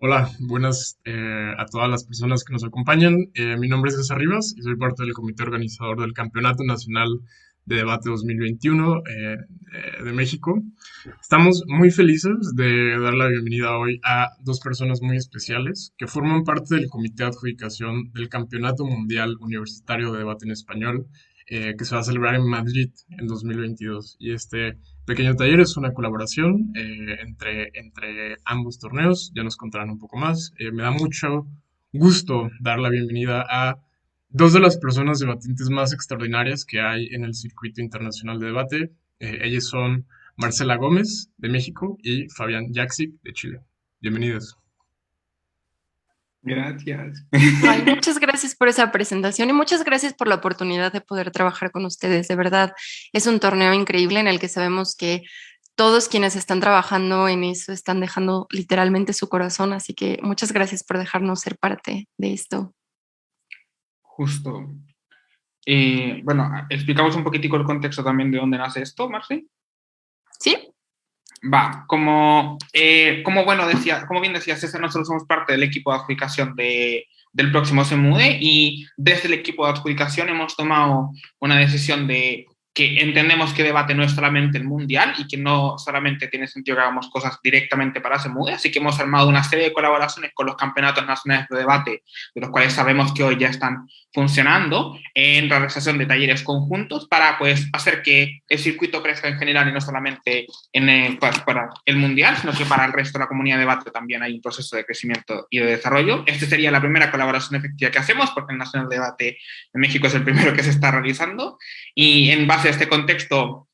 Hola, buenas a todas las personas que nos acompañan. Mi nombre es César Rivas y soy parte del comité organizador del Campeonato Nacional de Debate 2021 de México. Estamos muy felices de dar la bienvenida hoy a dos personas muy especiales que forman parte del comité de adjudicación del Campeonato Mundial Universitario de Debate en Español, que se va a celebrar en Madrid en 2022. Y este pequeño taller es una colaboración entre ambos torneos, ya nos contarán un poco más. Me da mucho gusto dar la bienvenida a dos de las personas debatientes más extraordinarias que hay en el circuito internacional de debate. Ellas son Marcela Gómez, de México, y Fabián Jaksic, de Chile. Bienvenidos. Gracias. Ay, muchas gracias por esa presentación y muchas gracias por la oportunidad de poder trabajar con ustedes. De verdad, es un torneo increíble en el que sabemos que todos quienes están trabajando en eso están dejando literalmente su corazón, así que muchas gracias por dejarnos ser parte de esto. Justo. Bueno, explicamos un poquitico el contexto también de dónde nace esto, Marci. ¿Sí? Va, como bien decía César, nosotros somos parte del equipo de adjudicación del próximo CMUDE y desde el equipo de adjudicación hemos tomado una decisión de que entendemos que debate no es solamente el mundial y que no solamente tiene sentido que hagamos cosas directamente para CMUDE, así que hemos armado una serie de colaboraciones con los campeonatos nacionales de debate, de los cuales sabemos que hoy ya están funcionando, en realización de talleres conjuntos para pues hacer que el circuito crezca en general y no solamente para el mundial, sino que para el resto de la comunidad de debate también hay un proceso de crecimiento y de desarrollo. Esta sería la primera colaboración efectiva que hacemos, porque el Nacional de Debate en México es el primero que se está realizando, y en base a este contexto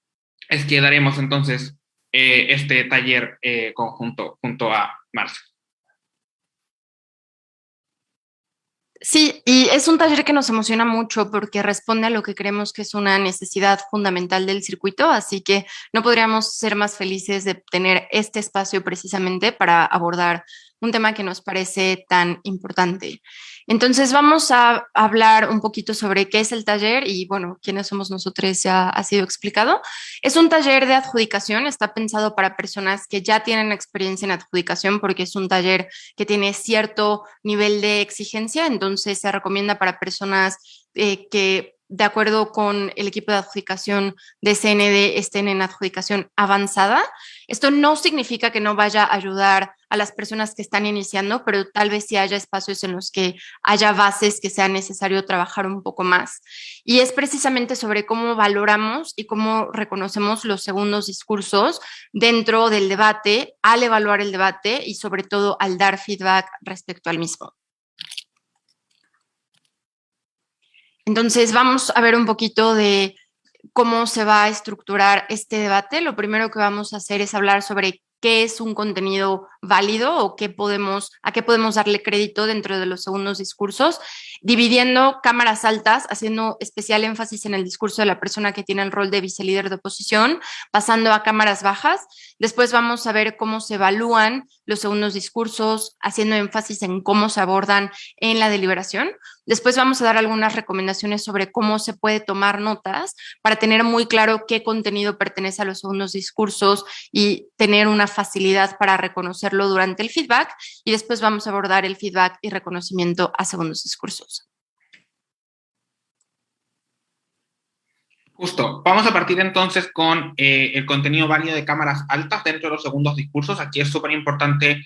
es que daremos entonces este taller conjunto junto a Marce. Sí, y es un taller que nos emociona mucho porque responde a lo que creemos que es una necesidad fundamental del circuito, así que no podríamos ser más felices de tener este espacio precisamente para abordar un tema que nos parece tan importante. Entonces vamos a hablar un poquito sobre qué es el taller y bueno, quiénes somos nosotros ya ha sido explicado. Es un taller de adjudicación, está pensado para personas que ya tienen experiencia en adjudicación porque es un taller que tiene cierto nivel de exigencia, entonces se recomienda para personas que de acuerdo con el equipo de adjudicación de CND estén en adjudicación avanzada. Esto no significa que no vaya a ayudar a las personas que están iniciando, pero tal vez sí haya espacios en los que haya bases que sea necesario trabajar un poco más. Y es precisamente sobre cómo valoramos y cómo reconocemos los segundos discursos dentro del debate, al evaluar el debate y sobre todo al dar feedback respecto al mismo. Entonces vamos a ver un poquito de cómo se va a estructurar este debate. Lo primero que vamos a hacer es hablar sobre qué es un contenido válido o a qué podemos darle crédito dentro de los segundos discursos, dividiendo cámaras altas, haciendo especial énfasis en el discurso de la persona que tiene el rol de vicelíder de oposición, pasando a cámaras bajas. Después vamos a ver cómo se evalúan los segundos discursos, haciendo énfasis en cómo se abordan en la deliberación. Después vamos a dar algunas recomendaciones sobre cómo se puede tomar notas para tener muy claro qué contenido pertenece a los segundos discursos y tener una facilidad para reconocerlo durante el feedback. Y después vamos a abordar el feedback y reconocimiento a segundos discursos. Justo, vamos a partir entonces con el contenido válido de cámaras altas dentro de los segundos discursos. Aquí es súper importante,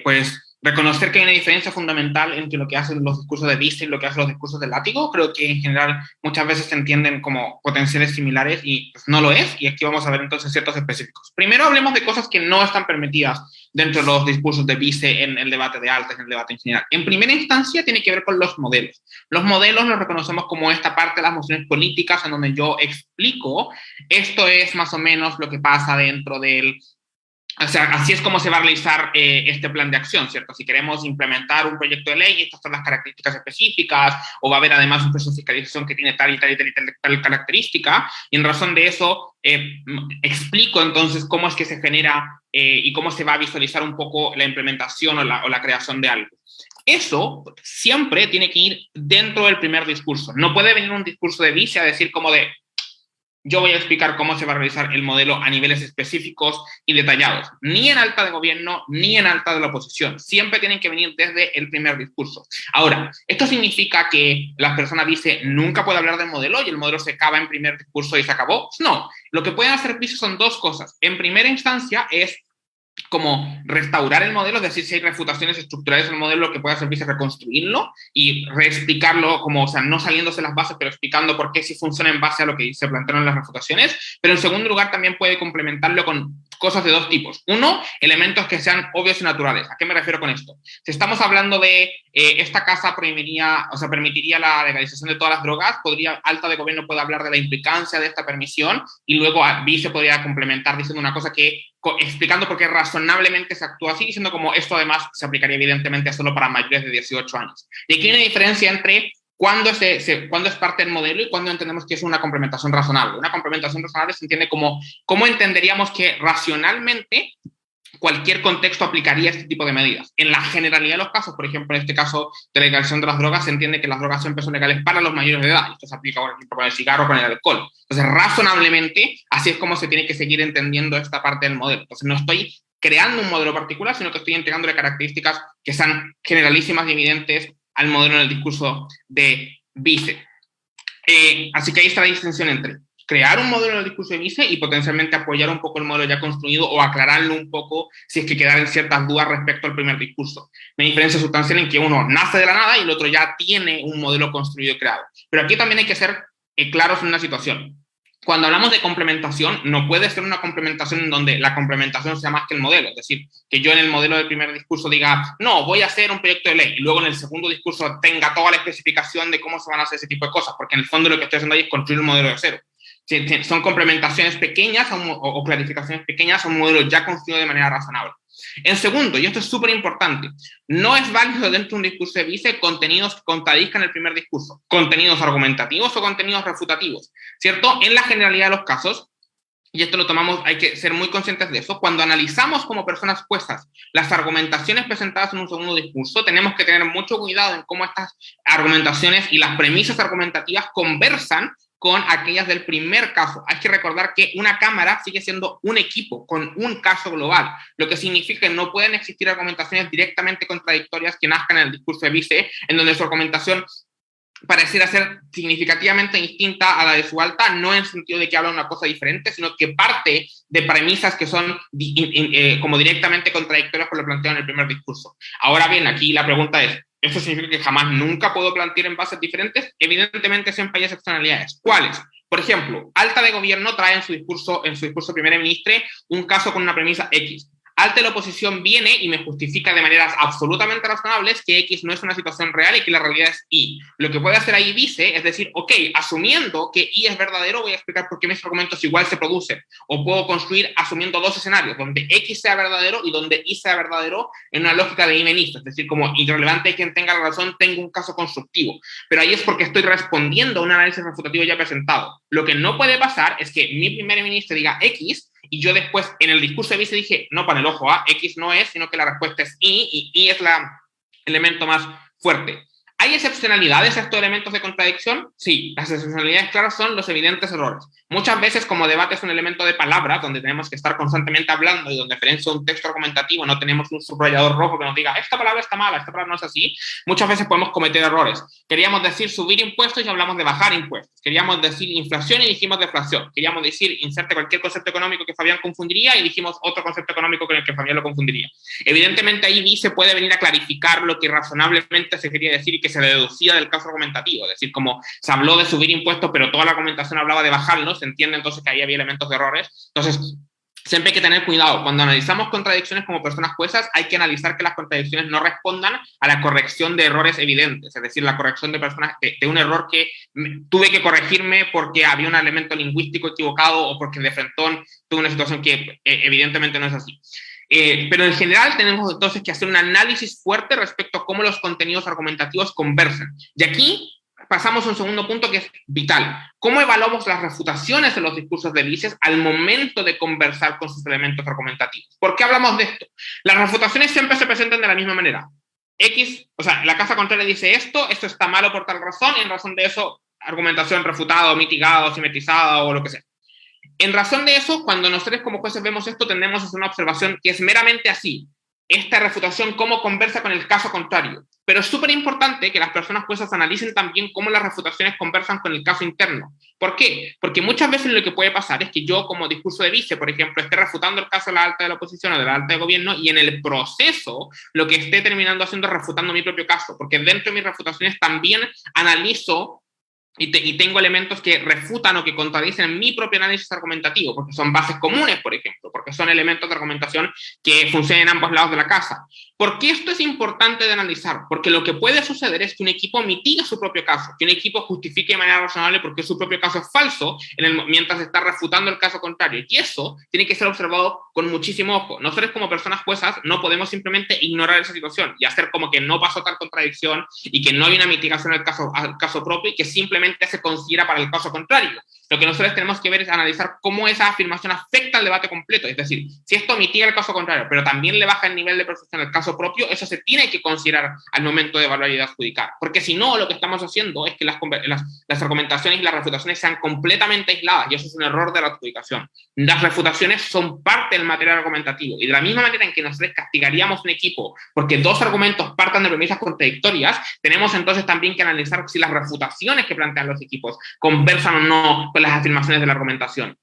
pues, reconocer que hay una diferencia fundamental entre lo que hacen los discursos de Vista y lo que hacen los discursos de Látigo. Creo que en general muchas veces se entienden como potenciales similares y pues, no lo es, y aquí vamos a ver entonces ciertos específicos. Primero hablemos de cosas que no están permitidas dentro de los discursos de Vice en el debate de altas, en el debate en general. En primera instancia tiene que ver con los modelos. Los modelos los reconocemos como esta parte de las mociones políticas en donde yo explico, esto es más o menos lo que pasa dentro del... O sea, así es como se va a realizar este plan de acción, ¿cierto? Si queremos implementar un proyecto de ley, estas son las características específicas, o va a haber además un proceso de fiscalización que tiene tal y tal y tal y tal característica, y en razón de eso explico entonces cómo es que se genera y cómo se va a visualizar un poco la implementación o la creación de algo. Eso siempre tiene que ir dentro del primer discurso. No puede venir un discurso de vice a decir como de yo voy a explicar cómo se va a realizar el modelo a niveles específicos y detallados. Ni en alta de gobierno, ni en alta de la oposición. Siempre tienen que venir desde el primer discurso. Ahora, ¿esto significa que la persona vice nunca puede hablar del modelo y el modelo se acaba en primer discurso y se acabó? No. Lo que pueden hacer vice son dos cosas. En primera instancia es como restaurar el modelo, es decir, si hay refutaciones estructurales en el modelo, lo que puede hacer es reconstruirlo y reexplicarlo, como, o sea, no saliéndose las bases, pero explicando por qué sí funciona en base a lo que se plantearon en las refutaciones. Pero en segundo lugar, también puede complementarlo con cosas de dos tipos. Uno, elementos que sean obvios y naturales. ¿A qué me refiero con esto? Si estamos hablando de esta casa permitiría la legalización de todas las drogas, alta de gobierno puede hablar de la implicancia de esta permisión y luego vice podría complementar diciendo una cosa que explicando por qué razonablemente se actúa así, diciendo como esto además se aplicaría evidentemente solo para mayores de 18 años. Y aquí hay una diferencia entre cuándo es parte del modelo y cuándo entendemos que es una complementación razonable. Una complementación razonable se entiende como cómo entenderíamos que racionalmente cualquier contexto aplicaría este tipo de medidas. En la generalidad de los casos, por ejemplo, en este caso de legalización de las drogas, se entiende que las drogas siempre son legales para los mayores de edad. Esto se aplica, por ejemplo, con el cigarro o con el alcohol. Entonces, razonablemente, así es como se tiene que seguir entendiendo esta parte del modelo. Entonces, no estoy creando un modelo particular, sino que estoy entregándole características que sean generalísimas y evidentes al modelo en el discurso de Vice. Así que ahí está la distinción entre crear un modelo en el discurso de Vice y potencialmente apoyar un poco el modelo ya construido o aclararlo un poco si es que quedaran ciertas dudas respecto al primer discurso. Una diferencia sustancial en que uno nace de la nada y el otro ya tiene un modelo construido y creado. Pero aquí también hay que ser claros en una situación. Cuando hablamos de complementación, no puede ser una complementación en donde la complementación sea más que el modelo. Es decir, que yo en el modelo del primer discurso diga, no, voy a hacer un proyecto de ley, y luego en el segundo discurso tenga toda la especificación de cómo se van a hacer ese tipo de cosas, porque en el fondo lo que estoy haciendo ahí es construir un modelo de cero. Son complementaciones pequeñas o clarificaciones pequeñas a un modelo ya construido de manera razonable. En segundo, y esto es súper importante, no es válido dentro de un discurso de Vice contenidos que contradizcan el primer discurso, contenidos argumentativos o contenidos refutativos, ¿cierto? En la generalidad de los casos, y esto lo tomamos, hay que ser muy conscientes de eso, cuando analizamos como personas juezas las argumentaciones presentadas en un segundo discurso, tenemos que tener mucho cuidado en cómo estas argumentaciones y las premisas argumentativas conversan con aquellas del primer caso. Hay que recordar que una cámara sigue siendo un equipo con un caso global, lo que significa que no pueden existir argumentaciones directamente contradictorias que nazcan en el discurso de Vice, en donde su argumentación pareciera ser significativamente distinta a la de su alta, no en el sentido de que habla una cosa diferente, sino que parte de premisas que son como directamente contradictorias con lo planteado en el primer discurso. Ahora bien, aquí la pregunta es, ¿eso significa que jamás nunca puedo plantear en bases diferentes? Evidentemente siempre hay excepcionalidades. ¿Cuáles? Por ejemplo, alta de gobierno trae en su discurso primera ministra un caso con una premisa X. Alta de la oposición viene y me justifica de maneras absolutamente razonables que X no es una situación real y que la realidad es Y. Lo que puede hacer ahí Vice es decir, ok, asumiendo que Y es verdadero, voy a explicar por qué mis argumentos igual se producen. O puedo construir asumiendo dos escenarios, donde X sea verdadero y donde Y sea verdadero en una lógica de I-menista. Es decir, como irrelevante quien tenga la razón, tengo un caso constructivo. Pero ahí es porque estoy respondiendo a un análisis refutativo ya presentado. Lo que no puede pasar es que mi primer ministro diga X y yo después en el discurso de Vice dije, no, para el ojo, X no es, sino que la respuesta es Y, y Y es el elemento más fuerte. ¿Hay excepcionalidades a estos elementos de contradicción? Sí, las excepcionalidades claras son los evidentes errores. Muchas veces, como debate es un elemento de palabra, donde tenemos que estar constantemente hablando y donde diferencia un texto argumentativo, no tenemos un subrayador rojo que nos diga, esta palabra está mala, esta palabra no es así, muchas veces podemos cometer errores. Queríamos decir subir impuestos y hablamos de bajar impuestos. Queríamos decir inflación y dijimos deflación. Queríamos decir inserte cualquier concepto económico que Fabián confundiría y dijimos otro concepto económico con el que Fabián lo confundiría. Evidentemente ahí Vice puede venir a clarificar lo que razonablemente se quería decir y que se deducía del caso argumentativo, es decir, como se habló de subir impuestos, pero toda la argumentación hablaba de bajarlos, se entiende entonces que ahí había elementos de errores. Entonces, siempre hay que tener cuidado. Cuando analizamos contradicciones como personas juezas, hay que analizar que las contradicciones no respondan a la corrección de errores evidentes, es decir, la corrección de personas de un error que tuve que corregirme porque había un elemento lingüístico equivocado o porque de frentón tuve una situación que evidentemente no es así. Pero en general tenemos entonces que hacer un análisis fuerte respecto a cómo los contenidos argumentativos conversan. Y aquí pasamos a un segundo punto que es vital. ¿Cómo evaluamos las refutaciones de los discursos de Vice al momento de conversar con sus elementos argumentativos? ¿Por qué hablamos de esto? Las refutaciones siempre se presentan de la misma manera. X, o sea, la casa contraria dice esto está malo por tal razón, y en razón de eso, argumentación refutada o mitigada o simetrizada o lo que sea. En razón de eso, cuando nosotros como jueces vemos esto, tendemos a hacer una observación que es meramente así. Esta refutación, cómo conversa con el caso contrario. Pero es súper importante que las personas juezas analicen también cómo las refutaciones conversan con el caso interno. ¿Por qué? Porque muchas veces lo que puede pasar es que yo, como discurso de vice, por ejemplo, esté refutando el caso de la alta de la oposición o de la alta de gobierno, y en el proceso lo que esté terminando haciendo es refutando mi propio caso, porque dentro de mis refutaciones también analizo y tengo elementos que refutan o que contradicen mi propio análisis argumentativo, porque son bases comunes, por ejemplo, porque son elementos de argumentación que funcionan en ambos lados de la casa. ¿Por qué esto es importante de analizar? Porque lo que puede suceder es que un equipo mitiga su propio caso, que un equipo justifique de manera razonable porque su propio caso es falso mientras está refutando el caso contrario. Y eso tiene que ser observado con muchísimo ojo. Nosotros como personas juezas no podemos simplemente ignorar esa situación y hacer como que no pasó tal contradicción y que no hay una mitigación al caso propio y que simplemente se considera para el caso contrario. Lo que nosotros tenemos que ver es analizar cómo esa afirmación afecta al debate completo. Es decir, si esto mitiga el caso contrario, pero también le baja el nivel de percepción al caso propio, eso se tiene que considerar al momento de evaluar y de adjudicar. Porque si no, lo que estamos haciendo es que las argumentaciones y las refutaciones sean completamente aisladas, y eso es un error de la adjudicación. Las refutaciones son parte del material argumentativo, y de la misma manera en que nosotros castigaríamos un equipo porque dos argumentos partan de premisas contradictorias, tenemos entonces también que analizar si las refutaciones que plantean los equipos conversan o no con las afirmaciones de la argumentación.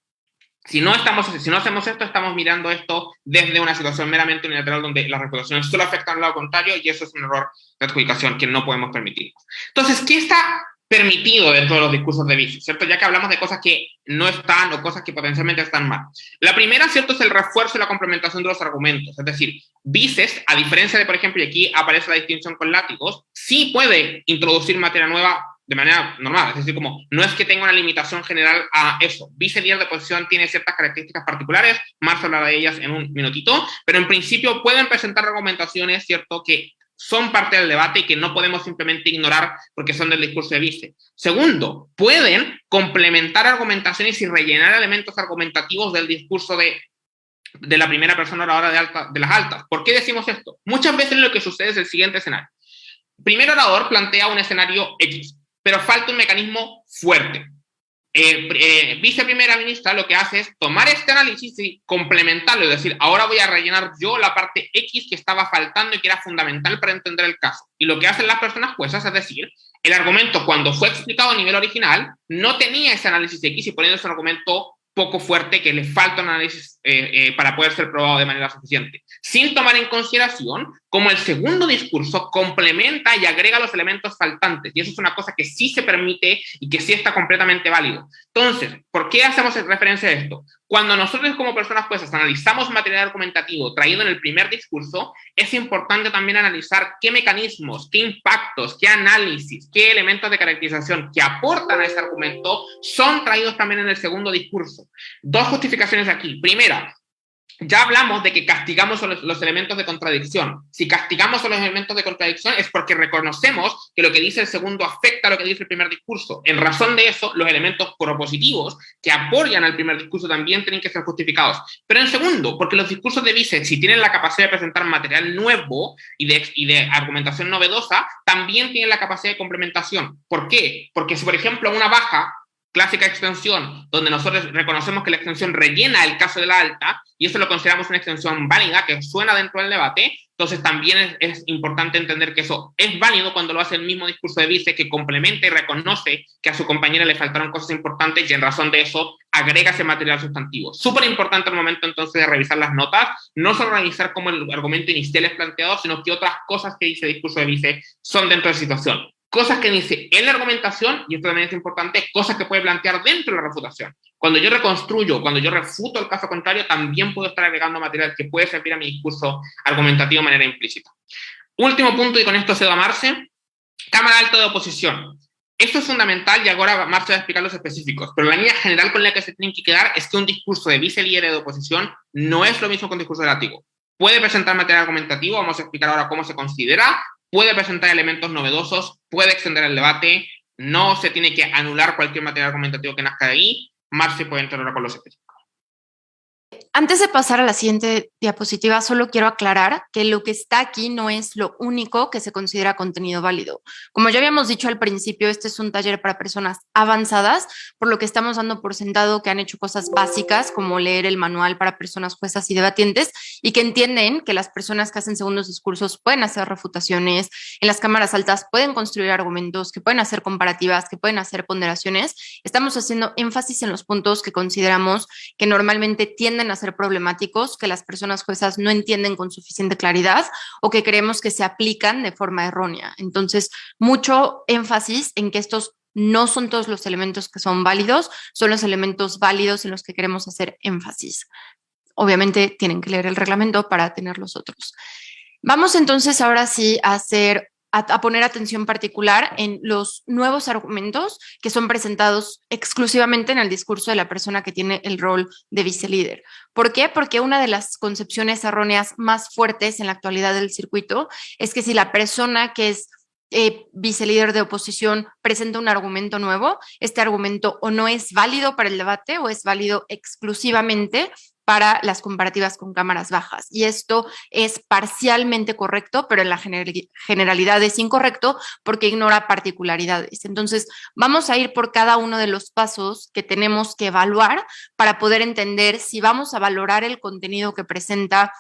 Si no hacemos esto, estamos mirando esto desde una situación meramente unilateral donde las refutaciones solo afectan al lado contrario, y eso es un error de adjudicación que no podemos permitir. Entonces, ¿qué está permitido dentro de los discursos de vicio? ¿Cierto? Ya que hablamos de cosas que no están o cosas que potencialmente están mal. La primera, ¿cierto?, es el refuerzo y la complementación de los argumentos. Es decir, vices, a diferencia de, por ejemplo, y aquí aparece la distinción con látigos, sí puede introducir materia nueva de manera normal, es decir, como no es que tenga una limitación general a eso. Vice líder de oposición tiene ciertas características particulares, más hablará de ellas en un minutito, pero en principio pueden presentar argumentaciones, ¿cierto?, que son parte del debate y que no podemos simplemente ignorar porque son del discurso de vice. Segundo, pueden complementar argumentaciones y rellenar elementos argumentativos del discurso de la primera persona oradora de las altas. ¿Por qué decimos esto? Muchas veces lo que sucede es el siguiente escenario. Primer orador plantea un escenario X, pero falta un mecanismo fuerte. Viceprimera ministra lo que hace es tomar este análisis y complementarlo, es decir, ahora voy a rellenar yo la parte X que estaba faltando y que era fundamental para entender el caso. Y lo que hacen las personas juezas es decir, el argumento cuando fue explicado a nivel original no tenía ese análisis X y poniendo ese argumento poco fuerte que le falta un análisis para poder ser probado de manera suficiente, sin tomar en consideración cómo el segundo discurso complementa y agrega los elementos faltantes, y eso es una cosa que sí se permite y que sí está completamente válido. Entonces, ¿por qué hacemos referencia a esto? Cuando nosotros como personas juezas analizamos material argumentativo traído en el primer discurso, es importante también analizar qué mecanismos, qué impactos, qué análisis, qué elementos de caracterización que aportan a ese argumento son traídos también en el segundo discurso. Dos justificaciones aquí. Primera, ya hablamos de que castigamos los elementos de contradicción. Si castigamos los elementos de contradicción es porque reconocemos que lo que dice el segundo afecta a lo que dice el primer discurso. En razón de eso, los elementos propositivos que apoyan al primer discurso también tienen que ser justificados. Pero en segundo, porque los discursos de vice, si tienen la capacidad de presentar material nuevo y de argumentación novedosa, también tienen la capacidad de complementación. ¿Por qué? Porque si, por ejemplo, una baja clásica extensión, donde nosotros reconocemos que la extensión rellena el caso de la alta, y eso lo consideramos una extensión válida, que suena dentro del debate, entonces también es importante entender que eso es válido cuando lo hace el mismo discurso de vice, que complementa y reconoce que a su compañera le faltaron cosas importantes y en razón de eso agrega ese material sustantivo. Súper importante al momento entonces de revisar las notas, no solo revisar cómo el argumento inicial es planteado, sino que otras cosas que dice el discurso de vice son dentro de la situación. Cosas que dice en la argumentación, y esto también es importante, cosas que puede plantear dentro de la refutación. Cuando yo reconstruyo, cuando yo refuto el caso contrario, también puedo estar agregando material que puede servir a mi discurso argumentativo de manera implícita. Último punto, y con esto cedo a Marce, Cámara Alta de Oposición. Esto es fundamental y ahora Marce va a explicar los específicos, pero la línea general con la que se tienen que quedar es que un discurso de vice-líder de oposición no es lo mismo que un discurso de látigo. Puede presentar material argumentativo, vamos a explicar ahora cómo se considera, puede presentar elementos novedosos, puede extender el debate, no se tiene que anular cualquier material argumentativo que nazca de ahí. Marce puede entrar ahora con los específicos. Antes de pasar a la siguiente diapositiva, solo quiero aclarar que lo que está aquí no es lo único que se considera contenido válido. Como ya habíamos dicho al principio, este es un taller para personas avanzadas, por lo que estamos dando por sentado que han hecho cosas básicas como leer el manual para personas juezas y debatientes y que entienden que las personas que hacen segundos discursos pueden hacer refutaciones, en las cámaras altas pueden construir argumentos, que pueden hacer comparativas, que pueden hacer ponderaciones. Estamos haciendo énfasis en los puntos que consideramos que normalmente tienden a ser problemáticos, que las personas juezas no entienden con suficiente claridad o que creemos que se aplican de forma errónea. Entonces, mucho énfasis en que estos no son todos los elementos que son válidos, son los elementos válidos en los que queremos hacer énfasis. Obviamente tienen que leer el reglamento para tener los otros. Vamos entonces ahora sí a poner atención particular en los nuevos argumentos que son presentados exclusivamente en el discurso de la persona que tiene el rol de vicelíder. ¿Por qué? Porque una de las concepciones erróneas más fuertes en la actualidad del circuito es que si la persona que es vicelíder de oposición presenta un argumento nuevo, este argumento o no es válido para el debate o es válido exclusivamente para las comparativas con cámaras bajas. Y esto es parcialmente correcto, pero en la generalidad es incorrecto porque ignora particularidades. Entonces, vamos a ir por cada uno de los pasos que tenemos que evaluar para poder entender si vamos a valorar el contenido que presenta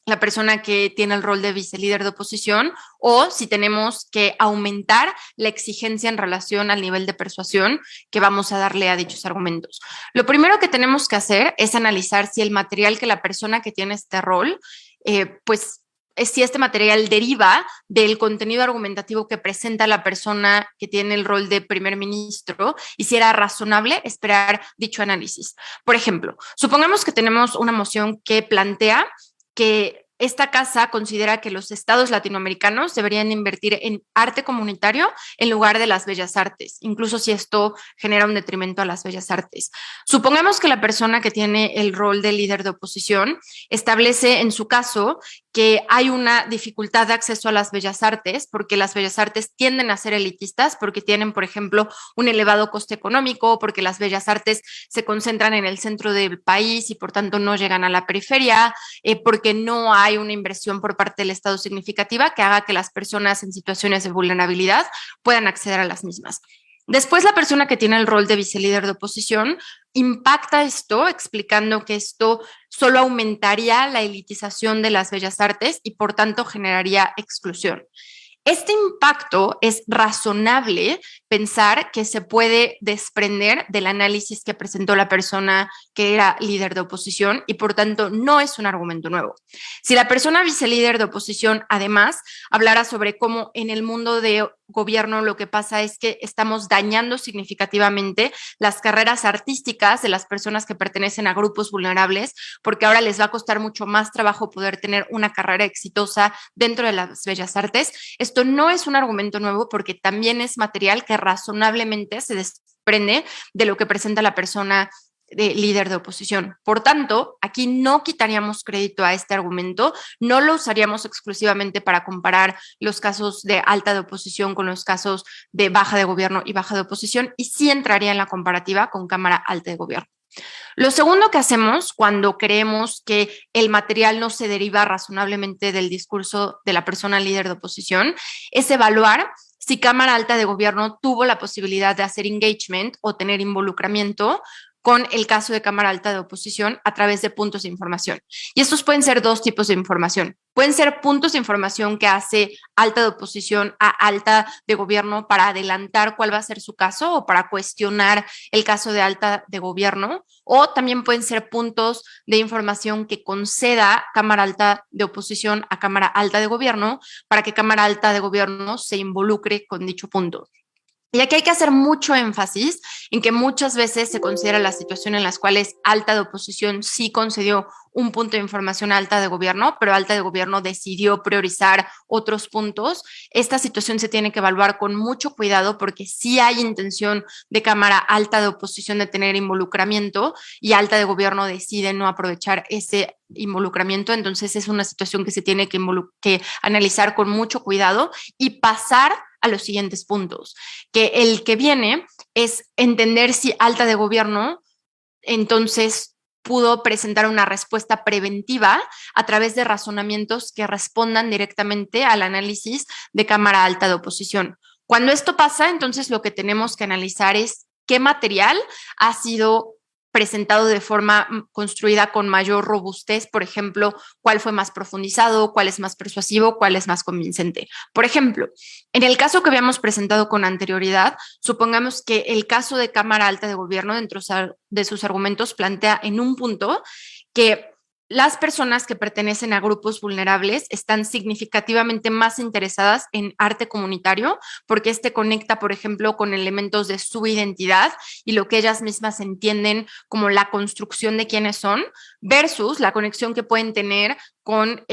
la persona que tiene el rol de vicelíder de oposición o si tenemos que aumentar la exigencia en relación al nivel de persuasión que vamos a darle a dichos argumentos. Lo primero que tenemos que hacer es analizar si el material que la persona que tiene este rol, si este material deriva del contenido argumentativo que presenta la persona que tiene el rol de primer ministro y si era razonable esperar dicho análisis. Por ejemplo, supongamos que tenemos una moción que plantea que esta casa considera que los estados latinoamericanos deberían invertir en arte comunitario en lugar de las bellas artes, incluso si esto genera un detrimento a las bellas artes. Supongamos que la persona que tiene el rol de líder de oposición establece en su caso que hay una dificultad de acceso a las bellas artes porque las bellas artes tienden a ser elitistas porque tienen, por ejemplo, un elevado coste económico, porque las bellas artes se concentran en el centro del país y por tanto no llegan a la periferia, porque no hay una inversión por parte del Estado significativa que haga que las personas en situaciones de vulnerabilidad puedan acceder a las mismas. Después, la persona que tiene el rol de vicelíder de oposición impacta esto explicando que esto solo aumentaría la elitización de las bellas artes y por tanto generaría exclusión. Este impacto es razonable pensar que se puede desprender del análisis que presentó la persona que era líder de oposición y por tanto no es un argumento nuevo. Si la persona vicelíder de oposición además hablara sobre cómo en el mundo de gobierno lo que pasa es que estamos dañando significativamente las carreras artísticas de las personas que pertenecen a grupos vulnerables porque ahora les va a costar mucho más trabajo poder tener una carrera exitosa dentro de las bellas artes. Esto no es un argumento nuevo porque también es material que razonablemente se desprende de lo que presenta la persona de líder de oposición. Por tanto, aquí no quitaríamos crédito a este argumento, no lo usaríamos exclusivamente para comparar los casos de alta de oposición con los casos de baja de gobierno y baja de oposición, y sí entraría en la comparativa con Cámara Alta de Gobierno. Lo segundo que hacemos cuando creemos que el material no se deriva razonablemente del discurso de la persona líder de oposición es evaluar si Cámara Alta de Gobierno tuvo la posibilidad de hacer engagement o tener involucramiento con el caso de Cámara Alta de Oposición a través de puntos de información. Y estos pueden ser dos tipos de información. Pueden ser puntos de información que hace Alta de Oposición a Alta de Gobierno para adelantar cuál va a ser su caso o para cuestionar el caso de Alta de Gobierno, o también pueden ser puntos de información que conceda Cámara Alta de Oposición a Cámara Alta de Gobierno para que Cámara Alta de Gobierno se involucre con dicho punto. Y aquí hay que hacer mucho énfasis en que muchas veces se considera la situación en las cuales Alta de Oposición sí concedió un punto de información a Alta de Gobierno, pero Alta de Gobierno decidió priorizar otros puntos. Esta situación se tiene que evaluar con mucho cuidado porque sí hay intención de Cámara Alta de Oposición de tener involucramiento y Alta de Gobierno decide no aprovechar ese involucramiento. Entonces es una situación que se tiene que analizar con mucho cuidado y pasar a los siguientes puntos, que el que viene es entender si Alta de Gobierno entonces pudo presentar una respuesta preventiva a través de razonamientos que respondan directamente al análisis de cámara alta de oposición. Cuando esto pasa, entonces lo que tenemos que analizar es qué material ha sido presentado de forma construida con mayor robustez, por ejemplo, cuál fue más profundizado, cuál es más persuasivo, cuál es más convincente. Por ejemplo, en el caso que habíamos presentado con anterioridad, supongamos que el caso de Cámara Alta de Gobierno, dentro de sus argumentos, plantea en un punto que las personas que pertenecen a grupos vulnerables están significativamente más interesadas en arte comunitario porque este conecta, por ejemplo, con elementos de su identidad y lo que ellas mismas entienden como la construcción de quiénes son versus la conexión que pueden tener con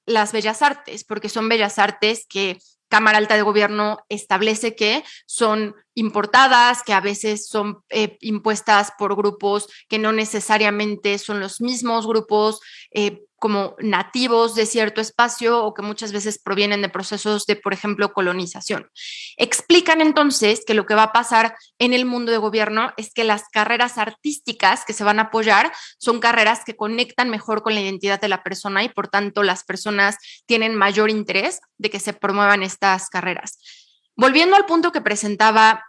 las bellas artes, porque son bellas artes que Cámara Alta de Gobierno establece que son importadas, que a veces son impuestas por grupos que no necesariamente son los mismos grupos como nativos de cierto espacio o que muchas veces provienen de procesos de, por ejemplo, colonización. Explican entonces que lo que va a pasar en el mundo de gobierno es que las carreras artísticas que se van a apoyar son carreras que conectan mejor con la identidad de la persona y por tanto las personas tienen mayor interés de que se promuevan estas carreras. Volviendo al punto que presentaba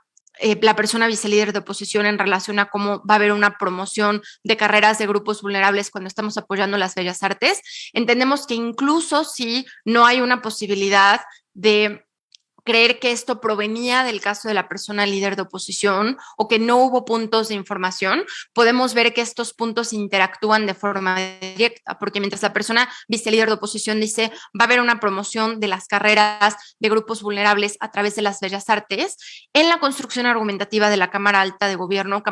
la persona vicelíder de oposición en relación a cómo va a haber una promoción de carreras de grupos vulnerables cuando estamos apoyando las bellas artes, entendemos que incluso si no hay una posibilidad de creer que esto provenía del caso de la persona líder de oposición o que no hubo puntos de información, podemos ver que estos puntos interactúan de forma directa, porque mientras la persona vicelíder de oposición dice va a haber una promoción de las carreras de grupos vulnerables a través de las bellas artes, en la construcción argumentativa de la Cámara Alta de Gobierno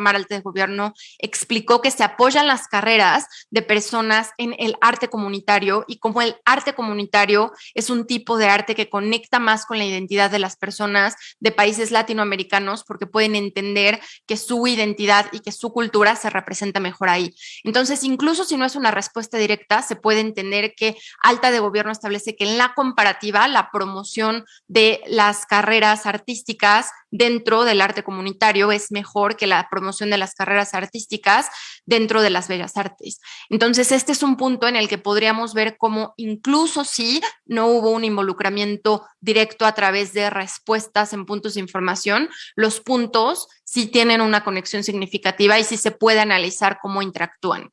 explicó que se apoyan las carreras de personas en el arte comunitario y como el arte comunitario es un tipo de arte que conecta más con la identidad de las personas de países latinoamericanos porque pueden entender que su identidad y que su cultura se representa mejor ahí. Entonces, incluso si no es una respuesta directa, se puede entender que Alta de Gobierno establece que en la comparativa, la promoción de las carreras artísticas dentro del arte comunitario es mejor que la promoción de las carreras artísticas dentro de las bellas artes. Entonces, este es un punto en el que podríamos ver cómo incluso si no hubo un involucramiento directo a través de respuestas en puntos de información, los puntos sí tienen una conexión significativa y sí se puede analizar cómo interactúan.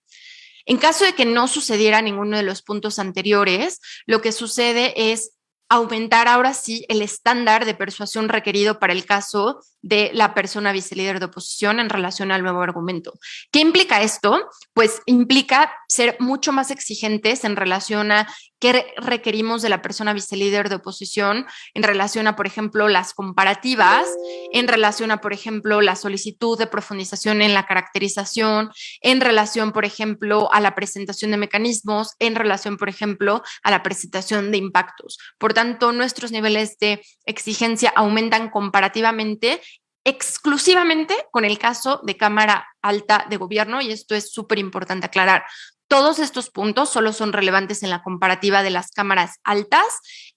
En caso de que no sucediera ninguno de los puntos anteriores, lo que sucede es aumentar ahora sí el estándar de persuasión requerido para el caso de la persona vicelíder de oposición en relación al nuevo argumento. ¿Qué implica esto? Pues implica ser mucho más exigentes en relación a qué requerimos de la persona vicelíder de oposición en relación a, por ejemplo, las comparativas, en relación a, por ejemplo, la solicitud de profundización en la caracterización, en relación, por ejemplo, a la presentación de mecanismos, en relación, por ejemplo, a la presentación de impactos. Por tanto, nuestros niveles de exigencia aumentan comparativamente exclusivamente con el caso de Cámara Alta de Gobierno, y esto es súper importante aclarar. Todos estos puntos solo son relevantes en la comparativa de las cámaras altas.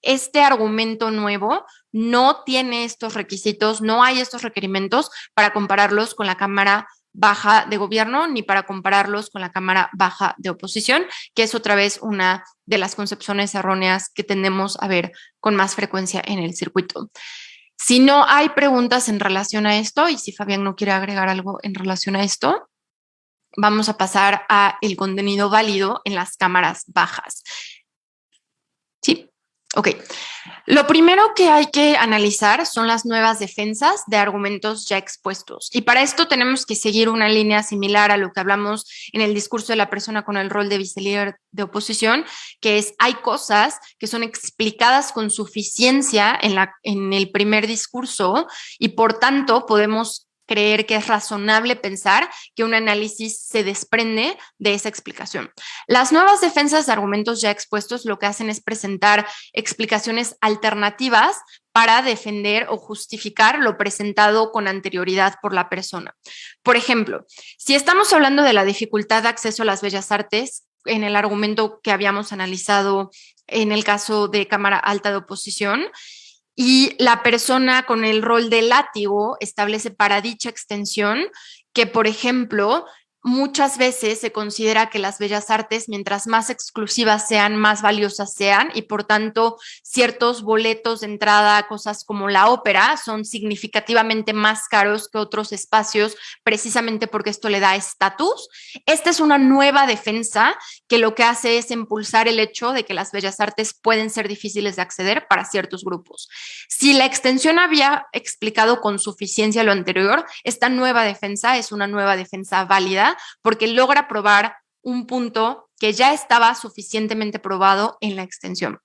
Este argumento nuevo no tiene estos requisitos, no hay estos requerimientos para compararlos con la Cámara Baja de Gobierno ni para compararlos con la Cámara Baja de Oposición, que es otra vez una de las concepciones erróneas que tendemos a ver con más frecuencia en el circuito. Si no hay preguntas en relación a esto y si Fabián no quiere agregar algo en relación a esto, vamos a pasar a el contenido válido en las cámaras bajas. ¿Sí? Ok. Lo primero que hay que analizar son las nuevas defensas de argumentos ya expuestos. Y para esto tenemos que seguir una línea similar a lo que hablamos en el discurso de la persona con el rol de vicelíder de oposición, que es hay cosas que son explicadas con suficiencia en el primer discurso y por tanto podemos creer que es razonable pensar que un análisis se desprende de esa explicación. Las nuevas defensas de argumentos ya expuestos lo que hacen es presentar explicaciones alternativas para defender o justificar lo presentado con anterioridad por la persona. Por ejemplo, si estamos hablando de la dificultad de acceso a las bellas artes, en el argumento que habíamos analizado en el caso de Cámara Alta de Oposición, y la persona con el rol de látigo establece para dicha extensión que, por ejemplo, muchas veces se considera que las bellas artes, mientras más exclusivas sean, más valiosas sean, y por tanto ciertos boletos de entrada, cosas como la ópera, son significativamente más caros que otros espacios, precisamente porque esto le da estatus. Esta es una nueva defensa que lo que hace es impulsar el hecho de que las bellas artes pueden ser difíciles de acceder para ciertos grupos. Si la extensión había explicado con suficiencia lo anterior, esta nueva defensa es una nueva defensa válida porque logra probar un punto que ya estaba suficientemente probado en la extensión.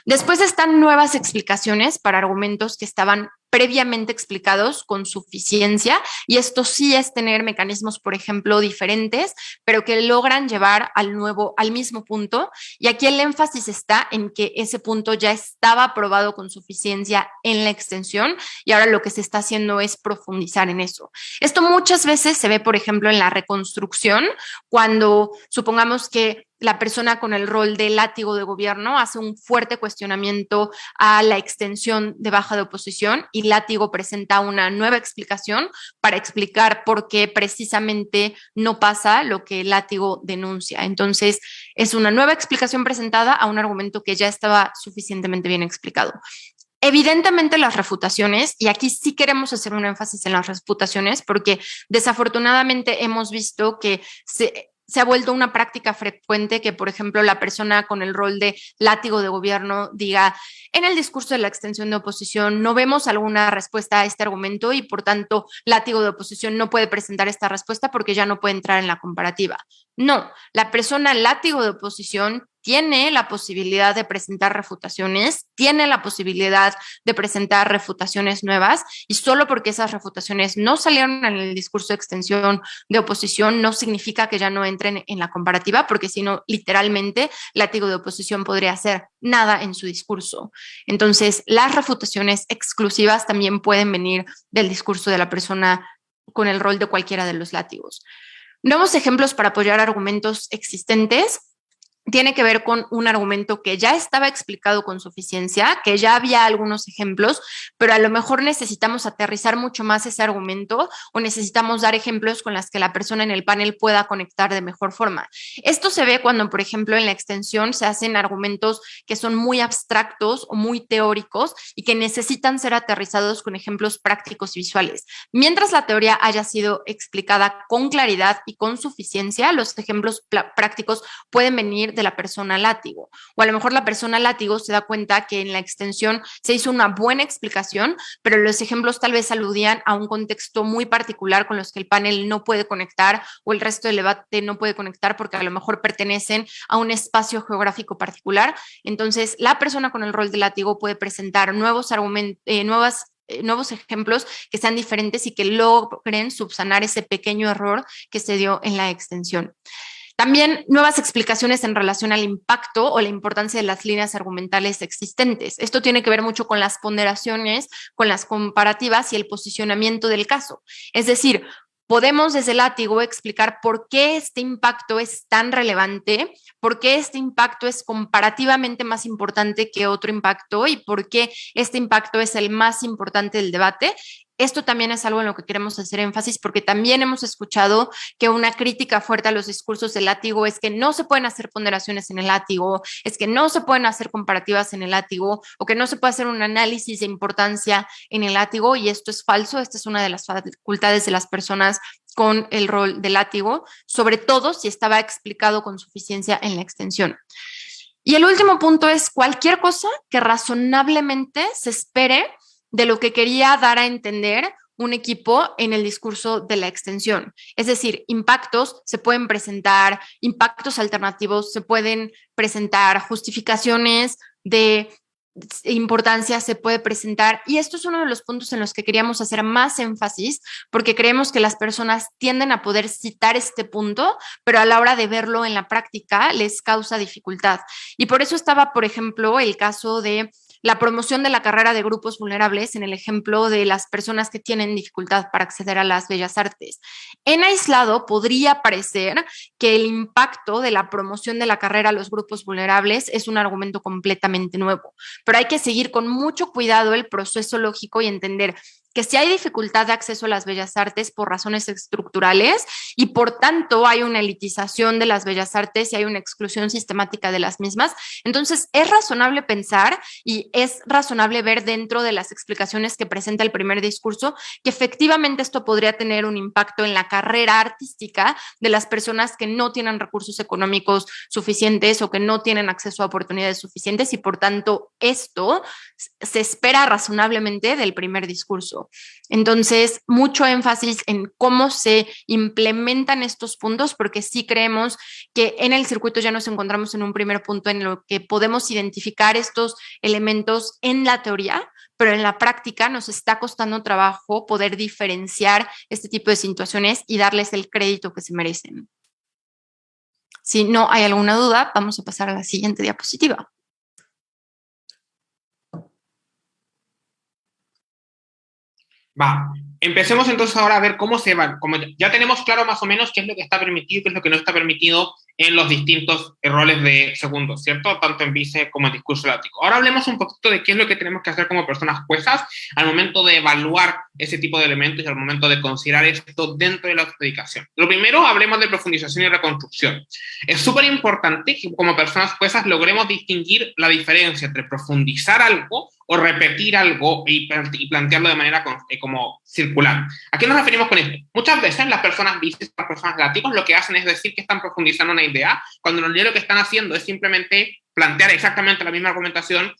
Después están nuevas explicaciones para argumentos que estaban previamente explicados con suficiencia, y esto sí es tener mecanismos, por ejemplo, diferentes, pero que logran llevar al mismo punto, y aquí el énfasis está en que ese punto ya estaba probado con suficiencia en la extensión, y ahora lo que se está haciendo es profundizar en eso. Esto muchas veces se ve, por ejemplo, en la reconstrucción, cuando supongamos que la persona con el rol de látigo de gobierno hace un fuerte cuestionamiento a la extensión de baja de oposición, y látigo presenta una nueva explicación para explicar por qué precisamente no pasa lo que látigo denuncia. Entonces, es una nueva explicación presentada a un argumento que ya estaba suficientemente bien explicado. Evidentemente las refutaciones, y aquí sí queremos hacer un énfasis en las refutaciones, porque desafortunadamente hemos visto que se ha vuelto una práctica frecuente que, por ejemplo, la persona con el rol de látigo de gobierno diga: en el discurso de la extensión de oposición no vemos alguna respuesta a este argumento y, por tanto, látigo de oposición no puede presentar esta respuesta porque ya no puede entrar en la comparativa. No, la persona látigo de oposición tiene la posibilidad de presentar refutaciones, tiene la posibilidad de presentar refutaciones nuevas, y solo porque esas refutaciones no salieron en el discurso de extensión de oposición no significa que ya no entren en la comparativa, porque si no, literalmente, látigo de oposición podría hacer nada en su discurso. Entonces, las refutaciones exclusivas también pueden venir del discurso de la persona con el rol de cualquiera de los látigos. Nuevos ejemplos para apoyar argumentos existentes tiene que ver con un argumento que ya estaba explicado con suficiencia, que ya había algunos ejemplos, pero a lo mejor necesitamos aterrizar mucho más ese argumento, o necesitamos dar ejemplos con los que la persona en el panel pueda conectar de mejor forma. Esto se ve cuando, por ejemplo, en la extensión se hacen argumentos que son muy abstractos o muy teóricos y que necesitan ser aterrizados con ejemplos prácticos y visuales. Mientras la teoría haya sido explicada con claridad y con suficiencia, los ejemplos prácticos pueden venir de la persona látigo, o a lo mejor la persona látigo se da cuenta que en la extensión se hizo una buena explicación, pero los ejemplos tal vez aludían a un contexto muy particular con los que el panel no puede conectar, o el resto del debate no puede conectar porque a lo mejor pertenecen a un espacio geográfico particular. Entonces, la persona con el rol de látigo puede presentar nuevos argumentos, nuevos ejemplos que sean diferentes y que logren subsanar ese pequeño error que se dio en la extensión. También nuevas explicaciones en relación al impacto o la importancia de las líneas argumentales existentes. Esto tiene que ver mucho con las ponderaciones, con las comparativas y el posicionamiento del caso. Es decir, podemos desde el látigo explicar por qué este impacto es tan relevante, por qué este impacto es comparativamente más importante que otro impacto y por qué este impacto es el más importante del debate. Esto también es algo en lo que queremos hacer énfasis, porque también hemos escuchado que una crítica fuerte a los discursos del látigo es que no se pueden hacer ponderaciones en el látigo, es que no se pueden hacer comparativas en el látigo, o que no se puede hacer un análisis de importancia en el látigo, y esto es falso. Esta es una de las facultades de las personas con el rol de látigo, sobre todo si estaba explicado con suficiencia en la extensión. Y el último punto es cualquier cosa que razonablemente se espere de lo que quería dar a entender un equipo en el discurso de la extensión. Es decir, impactos se pueden presentar, impactos alternativos se pueden presentar, justificaciones de importancia se puede presentar, y esto es uno de los puntos en los que queríamos hacer más énfasis, porque creemos que las personas tienden a poder citar este punto, pero a la hora de verlo en la práctica les causa dificultad. Y por eso estaba, por ejemplo, el caso de la promoción de la carrera de grupos vulnerables en el ejemplo de las personas que tienen dificultad para acceder a las bellas artes. En aislado podría parecer que el impacto de la promoción de la carrera a los grupos vulnerables es un argumento completamente nuevo, pero hay que seguir con mucho cuidado el proceso lógico y entender que si hay dificultad de acceso a las bellas artes por razones estructurales y por tanto hay una elitización de las bellas artes y hay una exclusión sistemática de las mismas, entonces es razonable pensar y es razonable ver dentro de las explicaciones que presenta el primer discurso que efectivamente esto podría tener un impacto en la carrera artística de las personas que no tienen recursos económicos suficientes o que no tienen acceso a oportunidades suficientes y por tanto esto se espera razonablemente del primer discurso. Entonces, mucho énfasis en cómo se implementan estos puntos, porque sí creemos que en el circuito ya nos encontramos en un primer punto en lo que podemos identificar estos elementos en la teoría, pero en la práctica nos está costando trabajo poder diferenciar este tipo de situaciones y darles el crédito que se merecen. Si no hay alguna duda, vamos a pasar a la siguiente diapositiva. Va, empecemos entonces ahora a ver cómo se va. Como ya tenemos claro más o menos qué es lo que está permitido y qué es lo que no está permitido en los distintos roles de segundos, ¿cierto? Tanto en vice como en discurso elático. Ahora hablemos un poquito de qué es lo que tenemos que hacer como personas juezas al momento de evaluar ese tipo de elementos y al momento de considerar esto dentro de la adjudicación. Lo primero, hablemos de profundización y reconstrucción. Es súper importante que como personas juezas logremos distinguir la diferencia entre profundizar algo o repetir algo y plantearlo de manera como circular. ¿A qué nos referimos con esto? Muchas veces las personas vices, las personas eláticos, lo que hacen es decir que están profundizando una idea, cuando en realidad lo que están haciendo es simplemente plantear exactamente la misma argumentación,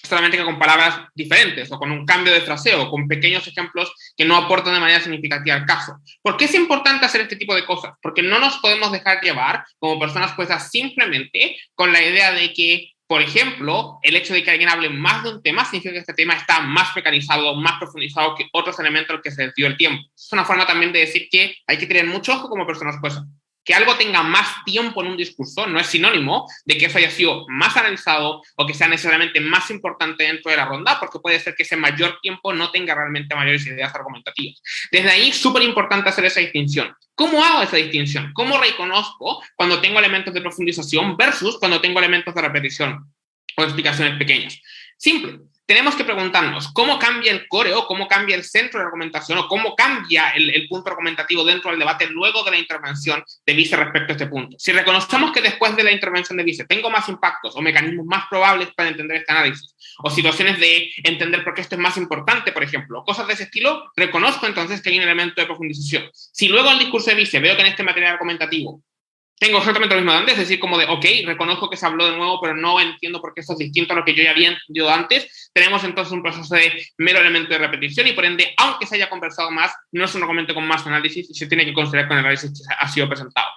solamente que con palabras diferentes o con un cambio de fraseo, con pequeños ejemplos que no aportan de manera significativa al caso. ¿Por qué es importante hacer este tipo de cosas? Porque no nos podemos dejar llevar como personas juezas simplemente con la idea de que, por ejemplo, el hecho de que alguien hable más de un tema significa que este tema está más mecanizado, más profundizado que otros elementos a los que se les dio el tiempo. Es una forma también de decir que hay que tener mucho ojo como personas juezas. Que algo tenga más tiempo en un discurso no es sinónimo de que eso haya sido más analizado o que sea necesariamente más importante dentro de la ronda, porque puede ser que ese mayor tiempo no tenga realmente mayores ideas argumentativas. Desde ahí, súper importante hacer esa distinción. ¿Cómo hago esa distinción? ¿Cómo reconozco cuando tengo elementos de profundización versus cuando tengo elementos de repetición o explicaciones pequeñas? Simple. Tenemos que preguntarnos cómo cambia el core o cómo cambia el centro de argumentación o cómo cambia el punto argumentativo dentro del debate luego de la intervención de vice respecto a este punto. Si reconocemos que después de la intervención de vice tengo más impactos o mecanismos más probables para entender este análisis o situaciones de entender por qué esto es más importante, por ejemplo, cosas de ese estilo, reconozco entonces que hay un elemento de profundización. Si luego en el discurso de vice veo que en este material argumentativo tengo exactamente lo mismo de antes, es decir, como de, ok, reconozco que se habló de nuevo, pero no entiendo por qué esto es distinto a lo que yo ya había entendido antes. Tenemos entonces un proceso de mero elemento de repetición y por ende, aunque se haya conversado más, no es un argumento con más análisis y se tiene que considerar con el análisis que ha sido presentado.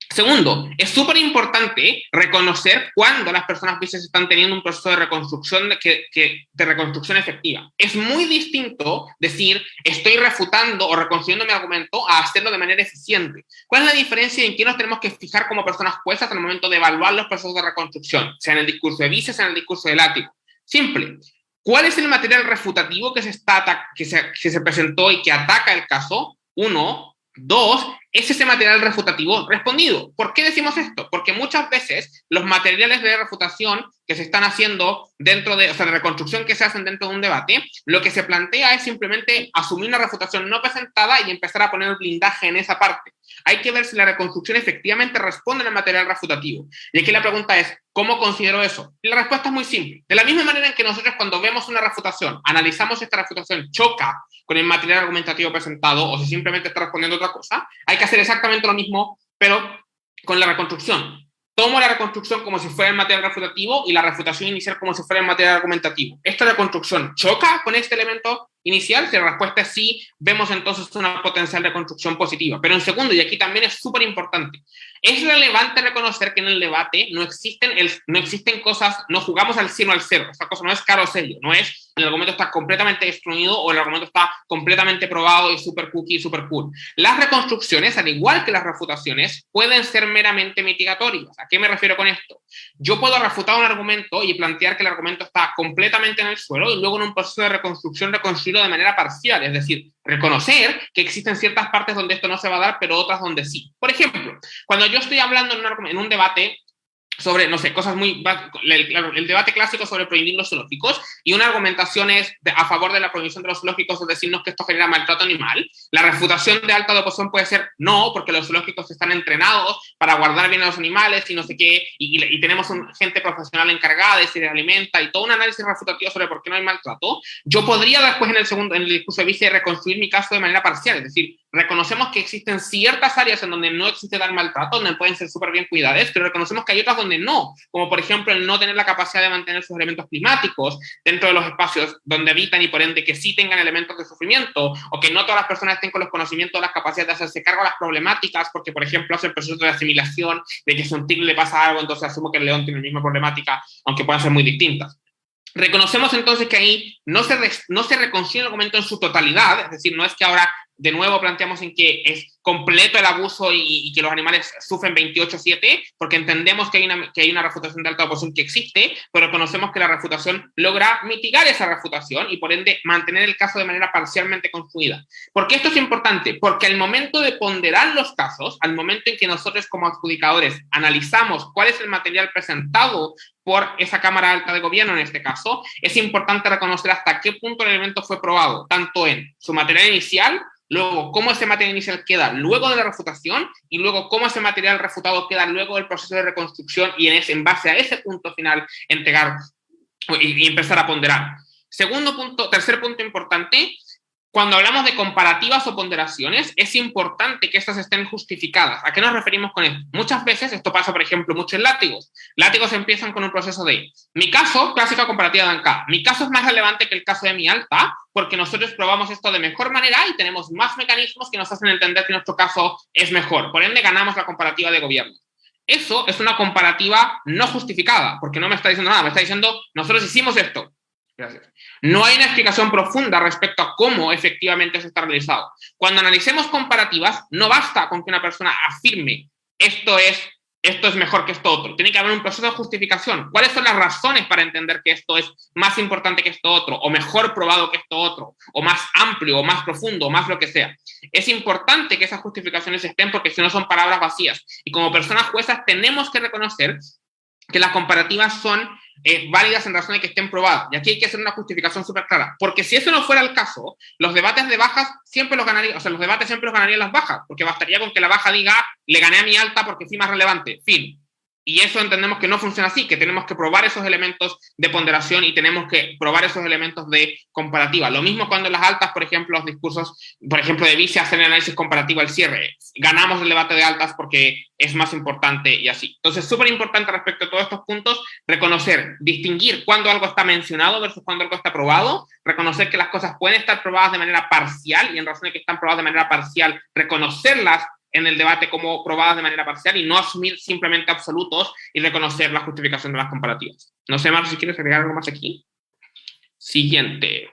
Segundo, es súper importante reconocer cuando las personas vices están teniendo un proceso de reconstrucción, de reconstrucción efectiva. Es muy distinto decir, estoy refutando o reconstruyendo mi argumento a hacerlo de manera eficiente. ¿Cuál es la diferencia en qué nos tenemos que fijar como personas juezas al momento de evaluar los procesos de reconstrucción, sea en el discurso de vices, sea en el discurso de látigo? Simple. ¿Cuál es el material refutativo que se presentó y que ataca el caso? Uno. Dos, es ese material refutativo respondido. ¿Por qué decimos esto? Porque muchas veces los materiales de refutación que se están haciendo dentro de, o sea, de reconstrucción que se hacen dentro de un debate, lo que se plantea es simplemente asumir una refutación no presentada y empezar a poner el blindaje en esa parte. Hay que ver si la reconstrucción efectivamente responde al material refutativo. Y aquí la pregunta es, ¿cómo considero eso? Y la respuesta es muy simple. De la misma manera en que nosotros cuando vemos una refutación, analizamos esta refutación, choca con el material argumentativo presentado o si simplemente está respondiendo a otra cosa, hay que hacer exactamente lo mismo, pero con la reconstrucción. Tomo la reconstrucción como si fuera el material refutativo y la refutación inicial como si fuera el material argumentativo. ¿Esta reconstrucción choca con este elemento inicial? Si la respuesta es sí, vemos entonces una potencial reconstrucción positiva. Pero en segundo, y aquí también es súper importante, es relevante reconocer que en el debate no existen cosas, no jugamos al 100 o al 0. Esta cosa no es caro o serio, no es el argumento está completamente destruido o el argumento está completamente probado y super cookie y super cool. Las reconstrucciones, al igual que las refutaciones, pueden ser meramente mitigatorias. ¿A qué me refiero con esto? Yo puedo refutar un argumento y plantear que el argumento está completamente en el suelo y luego en un proceso de reconstrucción reconstruirlo de manera parcial, es decir, reconocer que existen ciertas partes donde esto no se va a dar, pero otras donde sí. Por ejemplo, cuando yo estoy hablando en un debate sobre, no sé, cosas muy... El debate clásico sobre prohibir los zoológicos, y una argumentación es a favor de la prohibición de los zoológicos, es decirnos que esto genera maltrato animal. La refutación de alta oposición puede ser no, porque los zoológicos están entrenados para guardar bien a los animales y no sé qué, y tenemos gente profesional encargada de si les alimenta, y todo un análisis refutativo sobre por qué no hay maltrato. Yo podría después en el discurso de vice, reconstruir mi caso de manera parcial, es decir, reconocemos que existen ciertas áreas en donde no existe tal maltrato, donde pueden ser súper bien cuidadas, pero reconocemos que hay otras donde no, como por ejemplo el no tener la capacidad de mantener sus elementos climáticos dentro de los espacios donde habitan, y por ende que sí tengan elementos de sufrimiento, o que no todas las personas estén con los conocimientos o las capacidades de hacerse cargo de las problemáticas, porque por ejemplo hacen procesos de asimilación, de que si a un tigre le pasa algo, entonces asumo que el león tiene la misma problemática, aunque puedan ser muy distintas. Reconocemos entonces que ahí no se reconcilia el argumento en su totalidad, es decir, no es que ahora de nuevo planteamos en que es completo el abuso y que los animales sufren 28/7, porque entendemos que hay una refutación de alta oposición que existe, pero reconocemos que la refutación logra mitigar esa refutación y por ende mantener el caso de manera parcialmente construida. ¿Por qué esto es importante? Porque al momento de ponderar los casos, al momento en que nosotros como adjudicadores analizamos cuál es el material presentado por esa Cámara Alta de Gobierno en este caso, es importante reconocer hasta qué punto el elemento fue probado, tanto en su material inicial, luego cómo ese material inicial queda luego de la refutación, y luego cómo ese material refutado queda luego del proceso de reconstrucción, y en base a ese punto final entregar y empezar a ponderar. Tercer punto importante, cuando hablamos de comparativas o ponderaciones, es importante que estas estén justificadas. ¿A qué nos referimos con esto? Muchas veces, esto pasa, por ejemplo, mucho en látigos. Látigos empiezan con un proceso de, mi caso, clásica comparativa de ANCA, mi caso es más relevante que el caso de mi alta, porque nosotros probamos esto de mejor manera y tenemos más mecanismos que nos hacen entender que nuestro caso es mejor. Por ende, ganamos la comparativa de gobierno. Eso es una comparativa no justificada, porque no me está diciendo nada, me está diciendo, nosotros hicimos esto. Gracias. No hay una explicación profunda respecto a cómo efectivamente se está realizado. Cuando analicemos comparativas, no basta con que una persona afirme esto es mejor que esto otro. Tiene que haber un proceso de justificación. ¿Cuáles son las razones para entender que esto es más importante que esto otro, o mejor probado que esto otro, o más amplio, o más profundo, o más lo que sea? Es importante que esas justificaciones estén, porque si no son palabras vacías. Y como personas juezas tenemos que reconocer que las comparativas son válidas en razón de que estén probadas. Y aquí hay que hacer una justificación súper clara. Porque si eso no fuera el caso, los debates de bajas siempre los ganarían, o sea, los debates siempre los ganarían las bajas, porque bastaría con que la baja diga, le gané a mi alta porque fui más relevante, fin. Y eso entendemos que no funciona así, que tenemos que probar esos elementos de ponderación y tenemos que probar esos elementos de comparativa. Lo mismo cuando en las altas, por ejemplo, los discursos, por ejemplo, de vice hacen el análisis comparativo al cierre. Ganamos el debate de altas porque es más importante y así. Entonces, súper importante respecto a todos estos puntos, reconocer, distinguir cuándo algo está mencionado versus cuándo algo está probado, reconocer que las cosas pueden estar probadas de manera parcial y en razón de que están probadas de manera parcial, reconocerlas en el debate como probadas de manera parcial y no asumir simplemente absolutos y reconocer la justificación de las comparativas. No sé, Marco, si quieres agregar algo más aquí. Siguiente.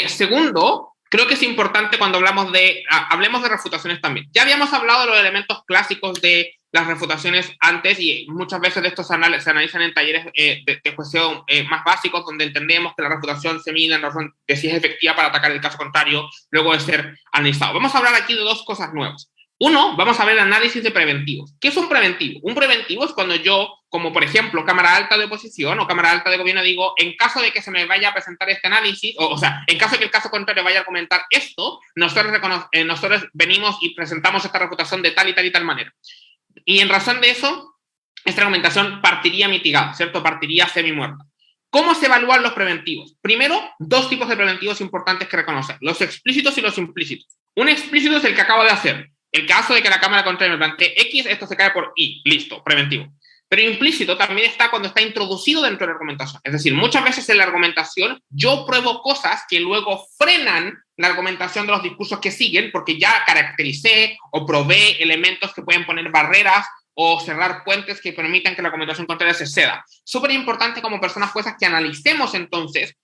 Segundo, creo que es importante cuando hablemos de refutaciones también. Ya habíamos hablado de los elementos clásicos de las refutaciones antes y muchas veces de estos se analizan en talleres de juicio más básicos, donde entendemos que la refutación se mide en razón de si es efectiva para atacar el caso contrario luego de ser analizado. Vamos a hablar aquí de dos cosas nuevas. Uno, vamos a ver el análisis de preventivos. ¿Qué es un preventivo? Un preventivo es cuando yo, como por ejemplo Cámara Alta de Oposición o Cámara Alta de Gobierno, digo, en caso de que se me vaya a presentar este análisis, o sea, en caso de que el caso contrario vaya a argumentar esto, nosotros venimos y presentamos esta refutación de tal y tal y tal manera. Y en razón de eso, esta argumentación partiría mitigada, ¿cierto? Partiría semi-muerta. ¿Cómo se evalúan los preventivos? Primero, dos tipos de preventivos importantes que reconocer, los explícitos y los implícitos. Un explícito es el que acabo de hacer. El caso de que la Cámara contraria me plantee X, esto se cae por Y, listo, preventivo. Pero implícito también está cuando está introducido dentro de la argumentación. Es decir, muchas veces en la argumentación yo pruebo cosas que luego frenan la argumentación de los discursos que siguen porque ya caractericé o probé elementos que pueden poner barreras o cerrar puentes que permitan que la argumentación contraria se ceda. Súper importante como personas juezas que analicemos entonces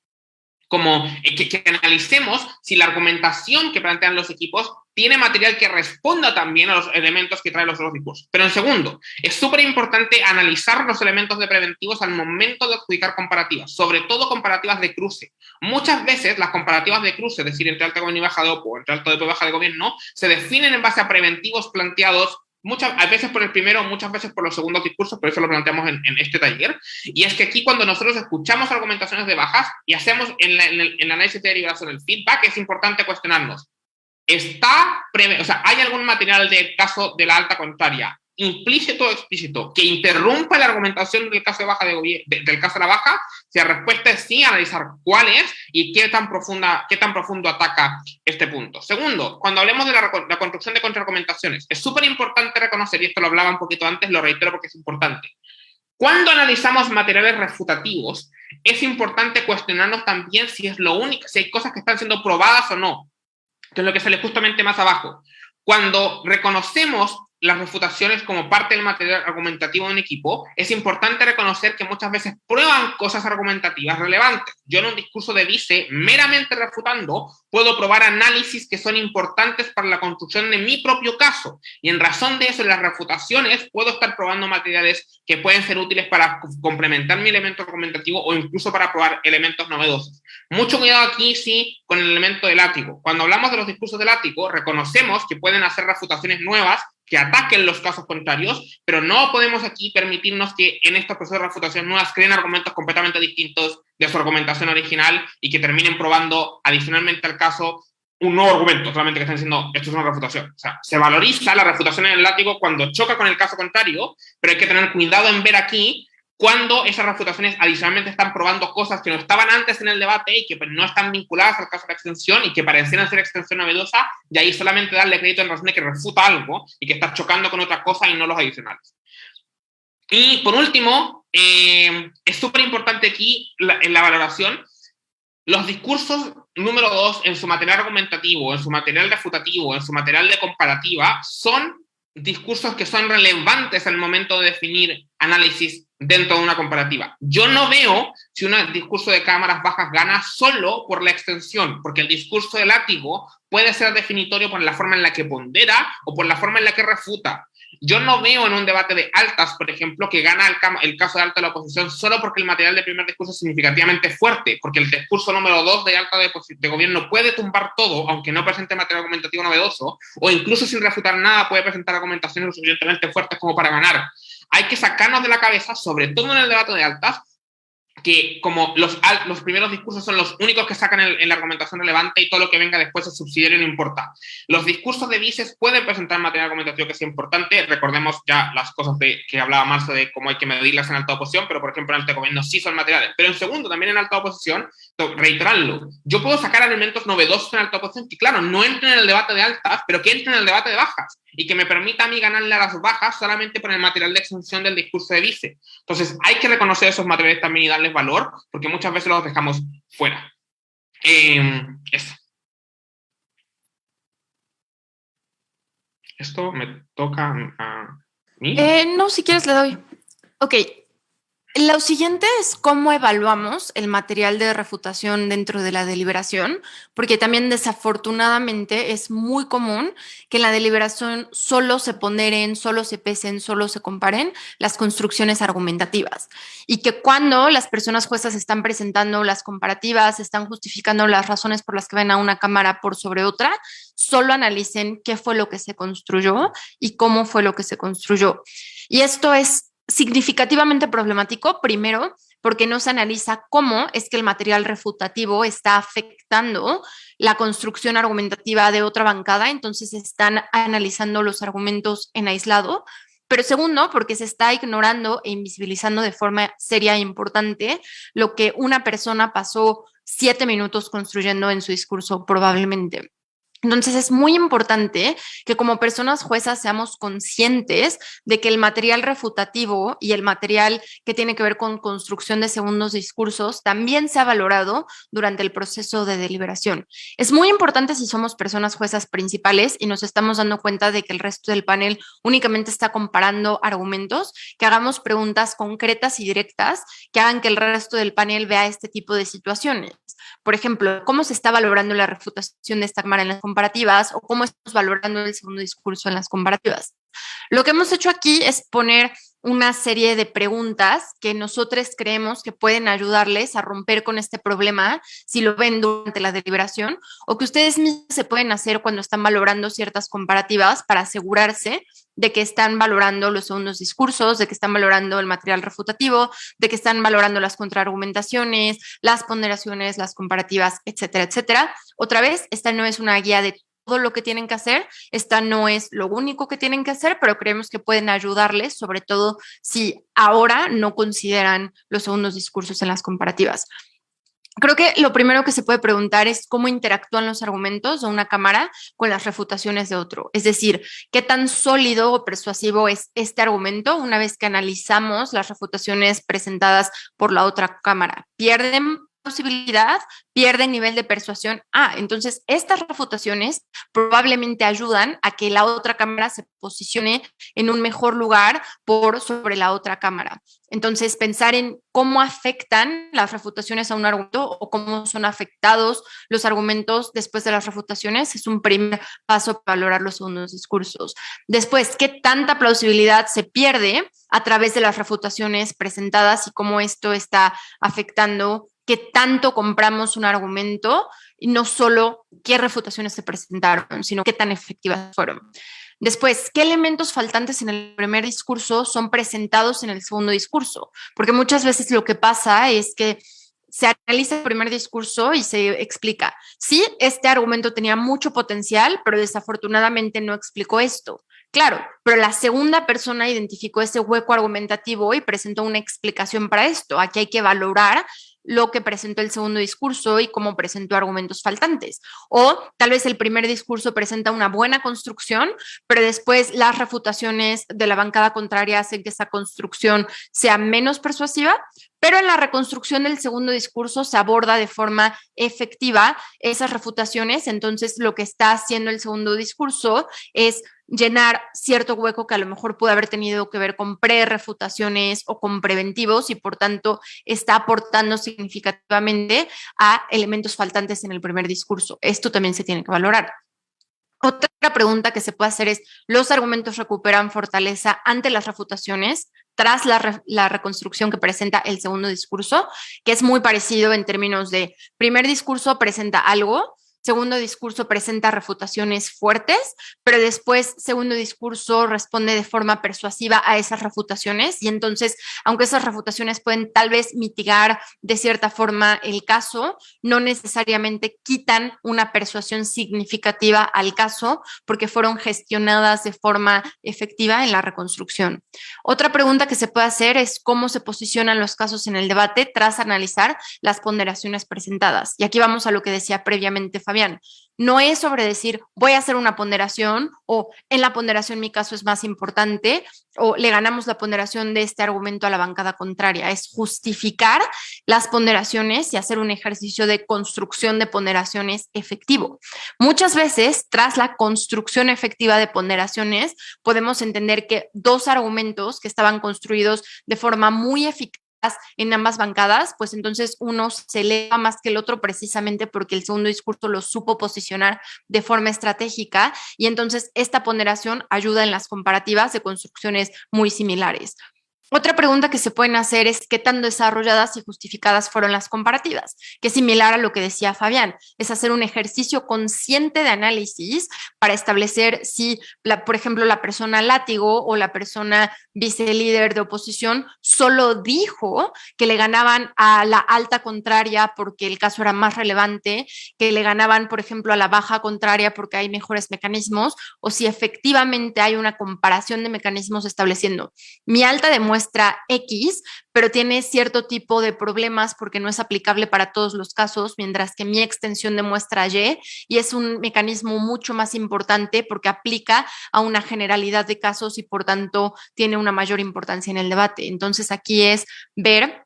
que analicemos si la argumentación que plantean los equipos tiene material que responda también a los elementos que traen los otros discursos. Pero en segundo, es súper importante analizar los elementos de preventivos al momento de adjudicar comparativas, sobre todo comparativas de cruce. Muchas veces las comparativas de cruce, es decir, entre alta de gobierno y baja de OPO, entre alta de OPO y baja de gobierno, se definen en base a preventivos planteados a veces por el primero, muchas veces por los segundos discursos, por eso lo planteamos en este taller, y es que aquí cuando nosotros escuchamos argumentaciones de bajas y hacemos en el análisis de derivación el feedback, es importante cuestionarnos, o sea, ¿hay algún material del caso de la alta contraria, implícito o explícito, que interrumpa la argumentación del caso de baja del caso de la baja? Si la respuesta es sí, analizar cuál es y qué tan profundo ataca este punto. Segundo, cuando hablemos de la construcción de contraargumentaciones, es súper importante reconocer, y esto lo hablaba un poquito antes, lo reitero porque es importante, cuando analizamos materiales refutativos, es importante cuestionarnos también si es lo único, si hay cosas que están siendo probadas o no, que es lo que sale justamente más abajo. Cuando reconocemos las refutaciones como parte del material argumentativo de un equipo, es importante reconocer que muchas veces prueban cosas argumentativas relevantes. Yo en un discurso de vice, meramente refutando, puedo probar análisis que son importantes para la construcción de mi propio caso. Y en razón de eso, en las refutaciones, puedo estar probando materiales que pueden ser útiles para complementar mi elemento argumentativo o incluso para probar elementos novedosos. Mucho cuidado aquí, sí, con el elemento del látigo. Cuando hablamos de los discursos de látigo, reconocemos que pueden hacer refutaciones nuevas que ataquen los casos contrarios, pero no podemos aquí permitirnos que en estos procesos de refutación nuevas creen argumentos completamente distintos de su argumentación original y que terminen probando adicionalmente al caso un nuevo argumento, solamente que están diciendo esto es una refutación. O sea, se valoriza la refutación en el látigo cuando choca con el caso contrario, pero hay que tener cuidado en ver aquí cuando esas refutaciones adicionalmente están probando cosas que no estaban antes en el debate y que no están vinculadas al caso de la extensión y que parecieran ser extensión novedosa, y ahí solamente darle crédito en razón de que refuta algo y que está chocando con otra cosa y no los adicionales. Y por último, es súper importante aquí en la valoración, los discursos número 2 en su material argumentativo, en su material refutativo, en su material de comparativa, son discursos que son relevantes al momento de definir análisis dentro de una comparativa. Yo no veo si un discurso de cámaras bajas gana solo por la extensión, porque el discurso de látigo puede ser definitorio por la forma en la que pondera o por la forma en la que refuta. Yo no veo en un debate de altas, por ejemplo, que gana el caso de alta de la oposición solo porque el material de primer discurso es significativamente fuerte, porque el discurso número 2 de alta de gobierno puede tumbar todo, aunque no presente material argumentativo novedoso, o incluso sin refutar nada puede presentar argumentaciones lo suficientemente fuertes como para ganar. Hay que sacarnos de la cabeza, sobre todo en el debate de altas, que como los primeros discursos son los únicos que sacan en la argumentación relevante y todo lo que venga después es subsidiario y no importa. Los discursos de vices pueden presentar material argumentativo que sea importante. Recordemos ya las cosas que hablaba Marce de cómo hay que medirlas en alta oposición, pero por ejemplo en alta gobierno sí son materiales. Pero en segundo, también en alta oposición, reiterarlo, yo puedo sacar elementos novedosos en alta oposición que claro, no entren en el debate de altas, pero que entren en el debate de bajas y que me permita a mí ganarle a las bajas solamente por el material de extensión del discurso de vice. Entonces hay que reconocer esos materiales también y darles valor, porque muchas veces los dejamos fuera. Eso. Esto me toca a mí. No, si quieres le doy. Ok. Lo siguiente es cómo evaluamos el material de refutación dentro de la deliberación, porque también desafortunadamente es muy común que en la deliberación solo se ponderen, solo se pesen, solo se comparen las construcciones argumentativas y que cuando las personas juezas están presentando las comparativas, están justificando las razones por las que ven a una cámara por sobre otra, solo analicen qué fue lo que se construyó y cómo fue lo que se construyó. Y esto es significativamente problemático, primero, porque no se analiza cómo es que el material refutativo está afectando la construcción argumentativa de otra bancada, entonces están analizando los argumentos en aislado. Pero segundo, porque se está ignorando e invisibilizando de forma seria e importante lo que una persona pasó 7 minutos construyendo en su discurso probablemente. Entonces es muy importante que como personas juezas seamos conscientes de que el material refutativo y el material que tiene que ver con construcción de segundos discursos también se ha valorado durante el proceso de deliberación. Es muy importante si somos personas juezas principales y nos estamos dando cuenta de que el resto del panel únicamente está comparando argumentos, que hagamos preguntas concretas y directas que hagan que el resto del panel vea este tipo de situaciones. Por ejemplo, ¿cómo se está valorando la refutación de esta cámara en las comparativas o cómo estamos valorando el segundo discurso en las comparativas? Lo que hemos hecho aquí es poner una serie de preguntas que nosotros creemos que pueden ayudarles a romper con este problema si lo ven durante la deliberación o que ustedes mismos se pueden hacer cuando están valorando ciertas comparativas para asegurarse de que están valorando los segundos discursos, de que están valorando el material refutativo, de que están valorando las contraargumentaciones, las ponderaciones, las comparativas, etcétera, etcétera. Otra vez, esta no es una guía de todo lo que tienen que hacer, esta no es lo único que tienen que hacer, pero creemos que pueden ayudarles, sobre todo si ahora no consideran los segundos discursos en las comparativas. Creo que lo primero que se puede preguntar es cómo interactúan los argumentos de una cámara con las refutaciones de otro. Es decir, qué tan sólido o persuasivo es este argumento una vez que analizamos las refutaciones presentadas por la otra cámara. ¿Pierden posibilidad? ¿Pierden nivel de persuasión? Entonces estas refutaciones probablemente ayudan a que la otra cámara se posicione en un mejor lugar por sobre la otra cámara. Entonces, pensar en cómo afectan las refutaciones a un argumento o cómo son afectados los argumentos después de las refutaciones es un primer paso para valorar los segundos discursos. Después, ¿qué tanta plausibilidad se pierde a través de las refutaciones presentadas y cómo esto está afectando qué tanto compramos un argumento y no solo qué refutaciones se presentaron, sino qué tan efectivas fueron? Después, ¿qué elementos faltantes en el primer discurso son presentados en el segundo discurso? Porque muchas veces lo que pasa es que se analiza el primer discurso y se explica, sí, este argumento tenía mucho potencial, pero desafortunadamente no explicó esto. Claro, pero la segunda persona identificó ese hueco argumentativo y presentó una explicación para esto. Aquí hay que valorar lo que presentó el segundo discurso y cómo presentó argumentos faltantes. O tal vez el primer discurso presenta una buena construcción, pero después las refutaciones de la bancada contraria hacen que esa construcción sea menos persuasiva, pero en la reconstrucción del segundo discurso se aborda de forma efectiva esas refutaciones. Entonces, lo que está haciendo el segundo discurso es llenar cierto hueco que a lo mejor puede haber tenido que ver con pre-refutaciones o con preventivos y por tanto está aportando significativamente a elementos faltantes en el primer discurso. Esto también se tiene que valorar. Otra pregunta que se puede hacer es, ¿los argumentos recuperan fortaleza ante las refutaciones tras la reconstrucción que presenta el segundo discurso? Que es muy parecido en términos de primer discurso presenta algo, segundo discurso presenta refutaciones fuertes, pero después segundo discurso responde de forma persuasiva a esas refutaciones y entonces, aunque esas refutaciones pueden tal vez mitigar de cierta forma el caso, no necesariamente quitan una persuasión significativa al caso porque fueron gestionadas de forma efectiva en la reconstrucción. Otra pregunta que se puede hacer es cómo se posicionan los casos en el debate tras analizar las ponderaciones presentadas. Y aquí vamos a lo que decía previamente Fabián. No es sobre decir voy a hacer una ponderación o en la ponderación mi caso es más importante o le ganamos la ponderación de este argumento a la bancada contraria. Es justificar las ponderaciones y hacer un ejercicio de construcción de ponderaciones efectivo. Muchas veces, tras la construcción efectiva de ponderaciones, podemos entender que dos argumentos que estaban construidos de forma muy eficaz en ambas bancadas, pues entonces uno se eleva más que el otro precisamente porque el segundo discurso lo supo posicionar de forma estratégica y entonces esta ponderación ayuda en las comparativas de construcciones muy similares. Otra pregunta que se pueden hacer es qué tan desarrolladas y justificadas fueron las comparativas, que es similar a lo que decía Fabián, es hacer un ejercicio consciente de análisis para establecer si, por ejemplo, la persona látigo o la persona vicelíder de oposición solo dijo que le ganaban a la alta contraria porque el caso era más relevante, que le ganaban, por ejemplo, a la baja contraria porque hay mejores mecanismos, o si efectivamente hay una comparación de mecanismos estableciendo mi alta demuestra X, pero tiene cierto tipo de problemas porque no es aplicable para todos los casos, mientras que mi extensión demuestra y es un mecanismo mucho más importante porque aplica a una generalidad de casos y por tanto tiene una mayor importancia en el debate. Entonces aquí es ver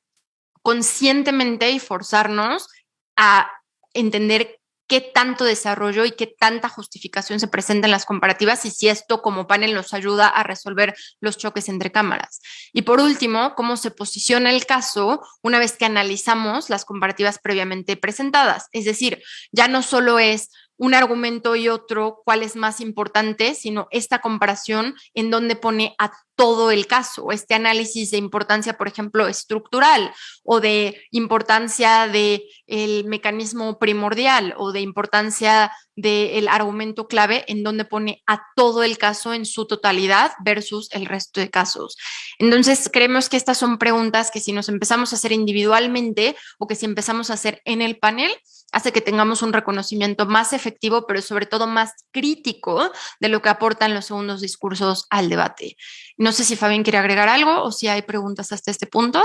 conscientemente y forzarnos a entender qué tanto desarrollo y qué tanta justificación se presenta en las comparativas y si esto como panel nos ayuda a resolver los choques entre cámaras. Y por último, cómo se posiciona el caso una vez que analizamos las comparativas previamente presentadas. Es decir, ya no solo es un argumento y otro, cuál es más importante, sino esta comparación en donde pone a todo el caso, este análisis de importancia, por ejemplo, estructural o de importancia del mecanismo primordial o de importancia del argumento clave en donde pone a todo el caso en su totalidad versus el resto de casos. Entonces, creemos que estas son preguntas que si nos empezamos a hacer individualmente o que si empezamos a hacer en el panel, hace que tengamos un reconocimiento más efectivo, pero sobre todo más crítico de lo que aportan los segundos discursos al debate. No sé si Fabián quiere agregar algo o si hay preguntas hasta este punto.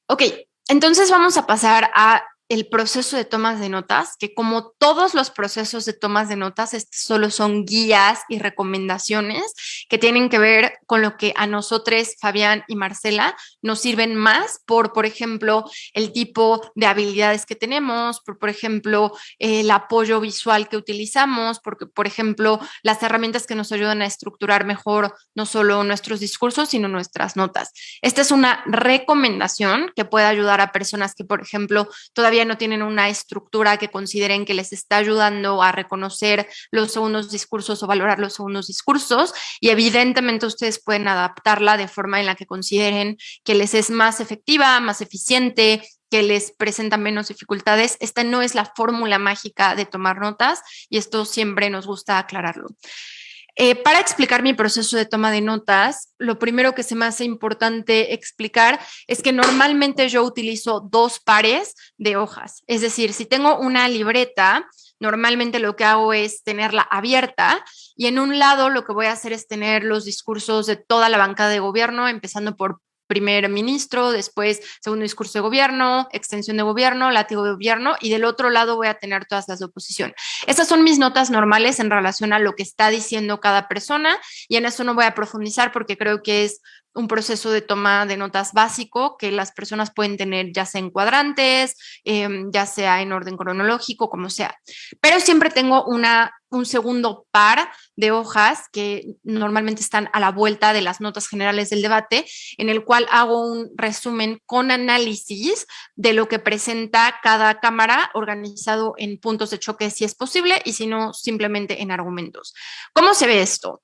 Ok, entonces vamos a pasar a el proceso de tomas de notas, que como todos los procesos de tomas de notas, solo son guías y recomendaciones que tienen que ver con lo que a nosotros, Fabián y Marcela, nos sirven más por ejemplo, el tipo de habilidades que tenemos, por ejemplo, el apoyo visual que utilizamos, porque, por ejemplo, las herramientas que nos ayudan a estructurar mejor no solo nuestros discursos, sino nuestras notas. Esta es una recomendación que puede ayudar a personas que, por ejemplo, todavía no tienen una estructura que consideren que les está ayudando a reconocer los segundos discursos o valorar los segundos discursos, y evidentemente ustedes pueden adaptarla de forma en la que consideren que les es más efectiva, más eficiente, que les presenta menos dificultades. Esta no es la fórmula mágica de tomar notas y esto siempre nos gusta aclararlo. Para explicar mi proceso de toma de notas, lo primero que se me hace importante explicar es que normalmente yo utilizo 2 pares de hojas. Es decir, si tengo una libreta, normalmente lo que hago es tenerla abierta y en un lado lo que voy a hacer es tener los discursos de toda la bancada de gobierno, empezando por primer ministro, después segundo discurso de gobierno, extensión de gobierno, látigo de gobierno, y del otro lado voy a tener todas las de oposición. Estas son mis notas normales en relación a lo que está diciendo cada persona, y en eso no voy a profundizar porque creo que es un proceso de toma de notas básico que las personas pueden tener ya sea en cuadrantes, ya sea en orden cronológico, como sea. Pero siempre tengo un segundo par de hojas que normalmente están a la vuelta de las notas generales del debate, en el cual hago un resumen con análisis de lo que presenta cada cámara, organizado en puntos de choque si es posible y si no, simplemente en argumentos. ¿Cómo se ve esto?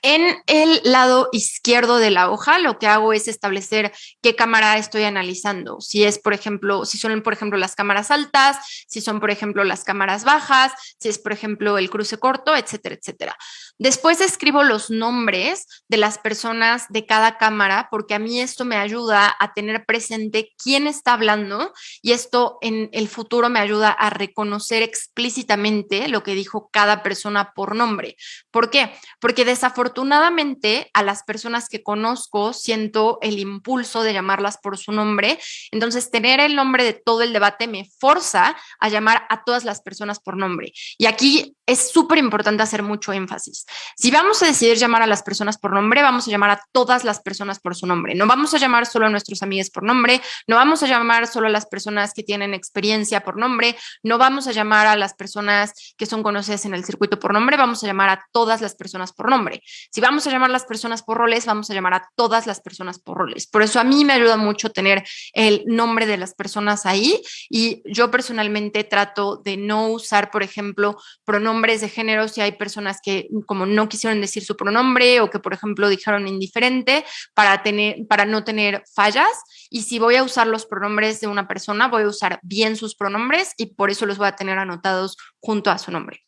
En el lado izquierdo de la hoja, lo que hago es establecer qué cámara estoy analizando. Si es, por ejemplo, si son, por ejemplo, las cámaras altas, si son, por ejemplo, las cámaras bajas, si es, por ejemplo, el cruce corto, etcétera, etcétera. Después escribo los nombres de las personas de cada cámara, porque a mí esto me ayuda a tener presente quién está hablando y esto en el futuro me ayuda a reconocer explícitamente lo que dijo cada persona por nombre. ¿Por qué? Porque desafortunadamente a las personas que conozco siento el impulso de llamarlas por su nombre, entonces tener el nombre de todo el debate me forza a llamar a todas las personas por nombre. Y aquí es súper importante hacer mucho énfasis. Si vamos a decidir llamar a las personas por nombre, vamos a llamar a todas las personas por su nombre. No vamos a llamar solo a nuestros amigos por nombre, no vamos a llamar solo a las personas que tienen experiencia por nombre, no vamos a llamar a las personas que son conocidas en el circuito por nombre, vamos a llamar a todas las personas por nombre. Si vamos a llamar a las personas por roles, vamos a llamar a todas las personas por roles. Por eso a mí me ayuda mucho tener el nombre de las personas ahí y yo personalmente trato de no usar, por ejemplo, pronombres de género si hay personas que como no quisieron decir su pronombre o que, por ejemplo, dijeron indiferente para no tener fallas. Y si voy a usar los pronombres de una persona, voy a usar bien sus pronombres y por eso los voy a tener anotados junto a su nombre.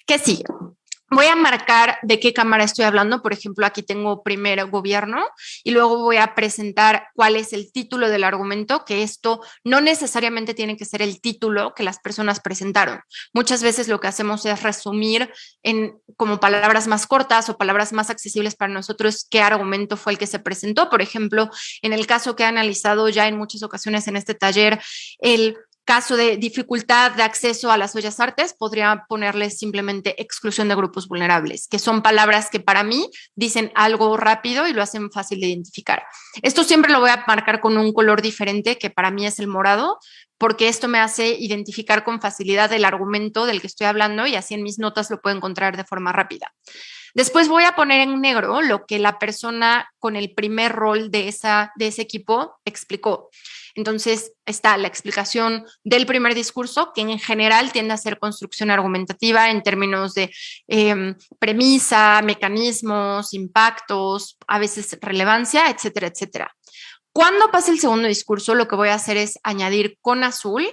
¿Qué sigue? Voy a marcar de qué cámara estoy hablando. Por ejemplo, aquí tengo primero gobierno y luego voy a presentar cuál es el título del argumento, que esto no necesariamente tiene que ser el título que las personas presentaron. Muchas veces lo que hacemos es resumir en como palabras más cortas o palabras más accesibles para nosotros qué argumento fue el que se presentó. Por ejemplo, en el caso que he analizado ya en muchas ocasiones en este taller, el caso de dificultad de acceso a las bellas artes, podría ponerle simplemente exclusión de grupos vulnerables, que son palabras que para mí dicen algo rápido y lo hacen fácil de identificar. Esto siempre lo voy a marcar con un color diferente, que para mí es el morado, porque esto me hace identificar con facilidad el argumento del que estoy hablando y así en mis notas lo puedo encontrar de forma rápida. Después voy a poner en negro lo que la persona con el primer rol de ese equipo explicó. Entonces está la explicación del primer discurso, que en general tiende a ser construcción argumentativa en términos de premisa, mecanismos, impactos, a veces relevancia, etcétera, etcétera. Cuando pase el segundo discurso, lo que voy a hacer es añadir con azul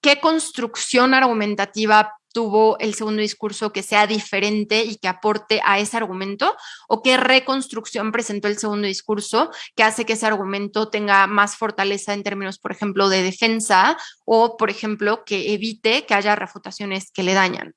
qué construcción argumentativa tuvo el segundo discurso que sea diferente y que aporte a ese argumento, o qué reconstrucción presentó el segundo discurso que hace que ese argumento tenga más fortaleza en términos, por ejemplo, de defensa, o, por ejemplo, que evite que haya refutaciones que le dañan.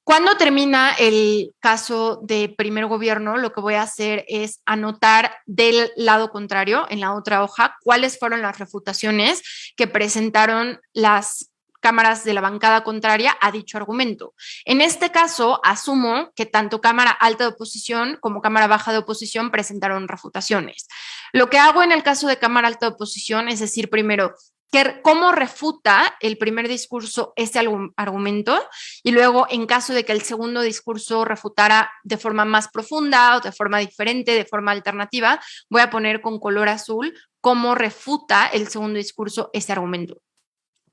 Cuando termina el caso de primer gobierno, lo que voy a hacer es anotar del lado contrario, en la otra hoja, cuáles fueron las refutaciones que presentaron las cámaras de la bancada contraria a dicho argumento. En este caso, asumo que tanto Cámara Alta de Oposición como Cámara Baja de Oposición presentaron refutaciones. Lo que hago en el caso de Cámara Alta de Oposición es decir, primero, cómo refuta el primer discurso ese argumento, y luego, en caso de que el segundo discurso refutara de forma más profunda o de forma diferente, de forma alternativa, voy a poner con color azul cómo refuta el segundo discurso ese argumento.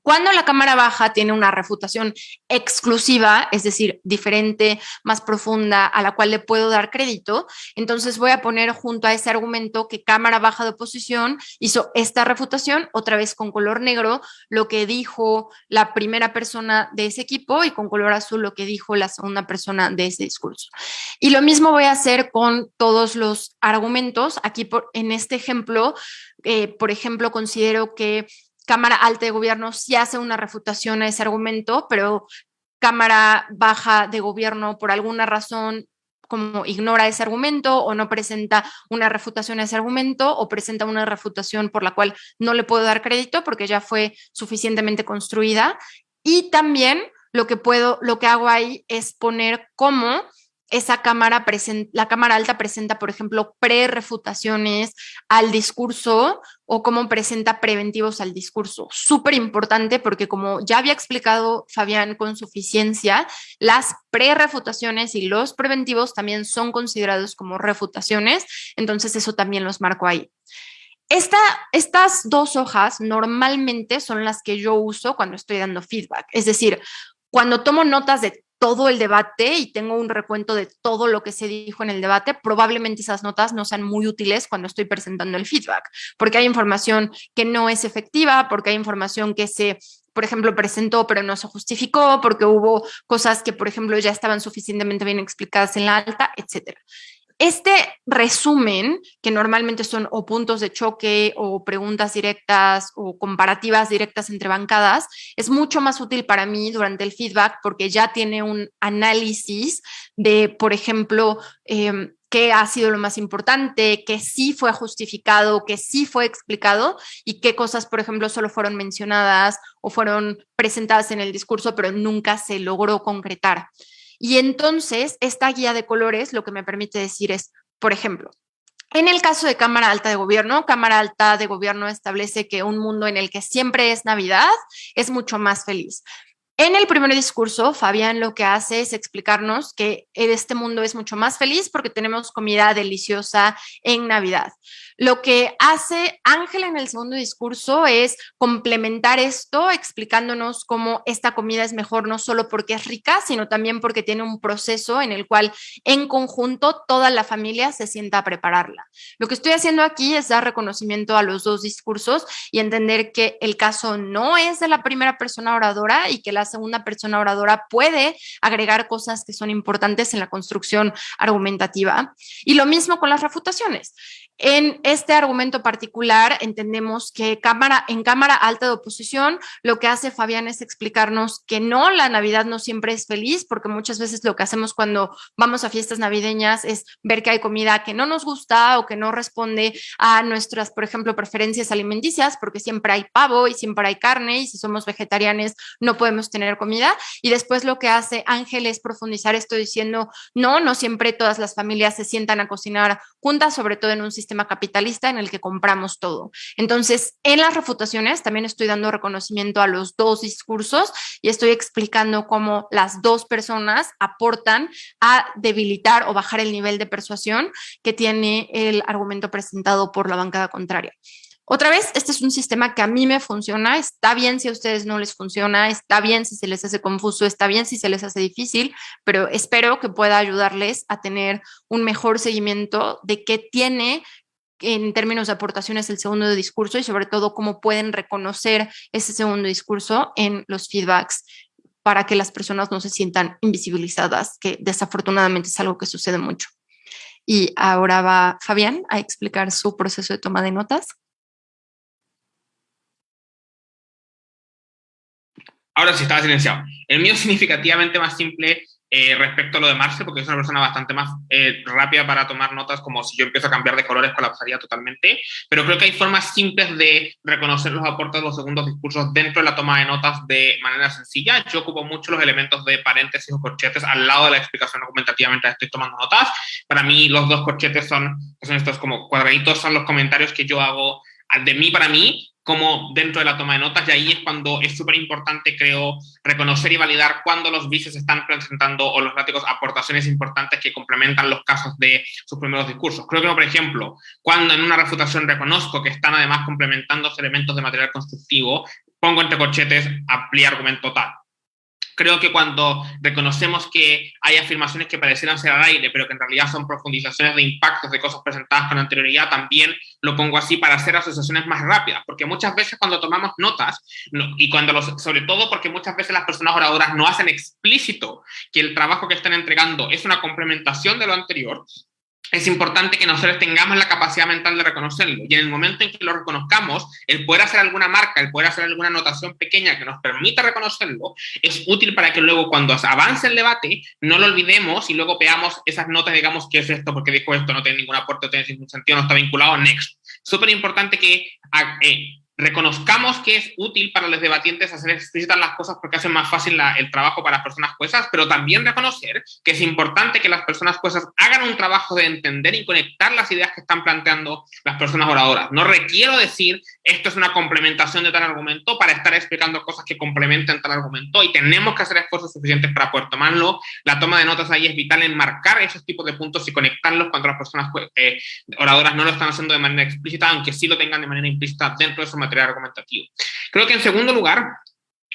Cuando la Cámara Baja tiene una refutación exclusiva, es decir, diferente, más profunda, a la cual le puedo dar crédito, entonces voy a poner junto a ese argumento que Cámara Baja de Oposición hizo esta refutación, otra vez con color negro, lo que dijo la primera persona de ese equipo, y con color azul lo que dijo la segunda persona de ese discurso. Y lo mismo voy a hacer con todos los argumentos. Aquí en este ejemplo, por ejemplo, considero que Cámara Alta de Gobierno sí hace una refutación a ese argumento, pero Cámara Baja de Gobierno, por alguna razón, como ignora ese argumento o no presenta una refutación a ese argumento, o presenta una refutación por la cual no le puedo dar crédito porque ya fue suficientemente construida. Y también lo que hago ahí es poner cómo esa la Cámara Alta presenta, por ejemplo, pre-refutaciones al discurso, o cómo presenta preventivos al discurso. Súper importante, porque como ya había explicado Fabián con suficiencia, las pre-refutaciones y los preventivos también son considerados como refutaciones, entonces eso también los marco ahí. Estas dos hojas normalmente son las que yo uso cuando estoy dando feedback, es decir, cuando tomo notas de todo el debate y tengo un recuento de todo lo que se dijo en el debate, probablemente esas notas no sean muy útiles cuando estoy presentando el feedback, porque hay información que no es efectiva, porque hay información que por ejemplo, presentó pero no se justificó, porque hubo cosas que, por ejemplo, ya estaban suficientemente bien explicadas en la alta, etcétera. Este resumen, que normalmente son o puntos de choque o preguntas directas o comparativas directas entre bancadas, es mucho más útil para mí durante el feedback, porque ya tiene un análisis de, por ejemplo, qué ha sido lo más importante, qué sí fue justificado, qué sí fue explicado, y qué cosas, por ejemplo, solo fueron mencionadas o fueron presentadas en el discurso, pero nunca se logró concretar. Y entonces, esta guía de colores lo que me permite decir es, por ejemplo, en el caso de Cámara Alta de Gobierno establece que un mundo en el que siempre es Navidad es mucho más feliz. En el primer discurso, Fabián lo que hace es explicarnos que este mundo es mucho más feliz porque tenemos comida deliciosa en Navidad. Lo que hace Ángel en el segundo discurso es complementar esto, explicándonos cómo esta comida es mejor no solo porque es rica, sino también porque tiene un proceso en el cual en conjunto toda la familia se sienta a prepararla. Lo que estoy haciendo aquí es dar reconocimiento a los dos discursos y entender que el caso no es de la primera persona oradora y que la segunda persona oradora puede agregar cosas que son importantes en la construcción argumentativa. Y lo mismo con las refutaciones. En este argumento particular entendemos que en Cámara Alta de Oposición lo que hace Fabián es explicarnos que no, la Navidad no siempre es feliz, porque muchas veces lo que hacemos cuando vamos a fiestas navideñas es ver que hay comida que no nos gusta o que no responde a nuestras, por ejemplo, preferencias alimenticias, porque siempre hay pavo y siempre hay carne, y si somos vegetarianos no podemos tener comida. Y después lo que hace Ángel es profundizar esto diciendo, no siempre todas las familias se sientan a cocinar juntas, sobre todo en un sistema capitalista en el que compramos todo. Entonces, en las refutaciones también estoy dando reconocimiento a los dos discursos y estoy explicando cómo las dos personas aportan a debilitar o bajar el nivel de persuasión que tiene el argumento presentado por la bancada contraria. Otra vez, este es un sistema que a mí me funciona, está bien si a ustedes no les funciona, está bien si se les hace confuso, está bien si se les hace difícil, pero espero que pueda ayudarles a tener un mejor seguimiento de qué tiene en términos de aportaciones el segundo discurso y sobre todo cómo pueden reconocer ese segundo discurso en los feedbacks para que las personas no se sientan invisibilizadas, que desafortunadamente es algo que sucede mucho. Y ahora va Fabián a explicar su proceso de toma de notas. Ahora sí, estaba silenciado. El mío es significativamente más simple respecto a lo de Marce, porque es una persona bastante más rápida para tomar notas, como si yo empiezo a cambiar de colores colapsaría totalmente, pero creo que hay formas simples de reconocer los aportes de los segundos discursos dentro de la toma de notas de manera sencilla. Yo ocupo mucho los elementos de paréntesis o corchetes al lado de la explicación argumentativa mientras estoy tomando notas. Para mí los dos corchetes son estos como cuadraditos, son los comentarios que yo hago de mí para mí, como dentro de la toma de notas, y ahí es cuando es súper importante, creo, reconocer y validar cuando los vices están presentando o los gráficos aportaciones importantes que complementan los casos de sus primeros discursos. Creo que, por ejemplo, cuando en una refutación reconozco que están además complementando elementos de material constructivo, pongo entre corchetes ampliar argumento tal. Creo que cuando reconocemos que hay afirmaciones que parecieran ser al aire, pero que en realidad son profundizaciones de impactos de cosas presentadas con anterioridad, también lo pongo así para hacer asociaciones más rápidas, porque muchas veces cuando tomamos notas, y cuando sobre todo porque muchas veces las personas oradoras no hacen explícito que el trabajo que están entregando es una complementación de lo anterior, es importante que nosotros tengamos la capacidad mental de reconocerlo, y en el momento en que lo reconozcamos, el poder hacer alguna marca, el poder hacer alguna anotación pequeña que nos permita reconocerlo, es útil para que luego cuando avance el debate, no lo olvidemos y luego veamos esas notas, digamos, ¿qué es esto? Porque dijo esto, no tiene ningún aporte, no tiene ningún sentido, no está vinculado, next. Súper importante que reconozcamos que es útil para los debatientes hacer explícitas las cosas porque hacen más fácil el trabajo para las personas juezas, pero también reconocer que es importante que las personas juezas hagan un trabajo de entender y conectar las ideas que están planteando las personas oradoras. No requiero decir esto es una complementación de tal argumento para estar explicando cosas que complementen tal argumento, y tenemos que hacer esfuerzos suficientes para poder tomarlo. La toma de notas ahí es vital en marcar esos tipos de puntos y conectarlos cuando las personas oradoras no lo están haciendo de manera explícita, aunque sí lo tengan de manera implícita dentro de su material argumentativo. Creo que en segundo lugar,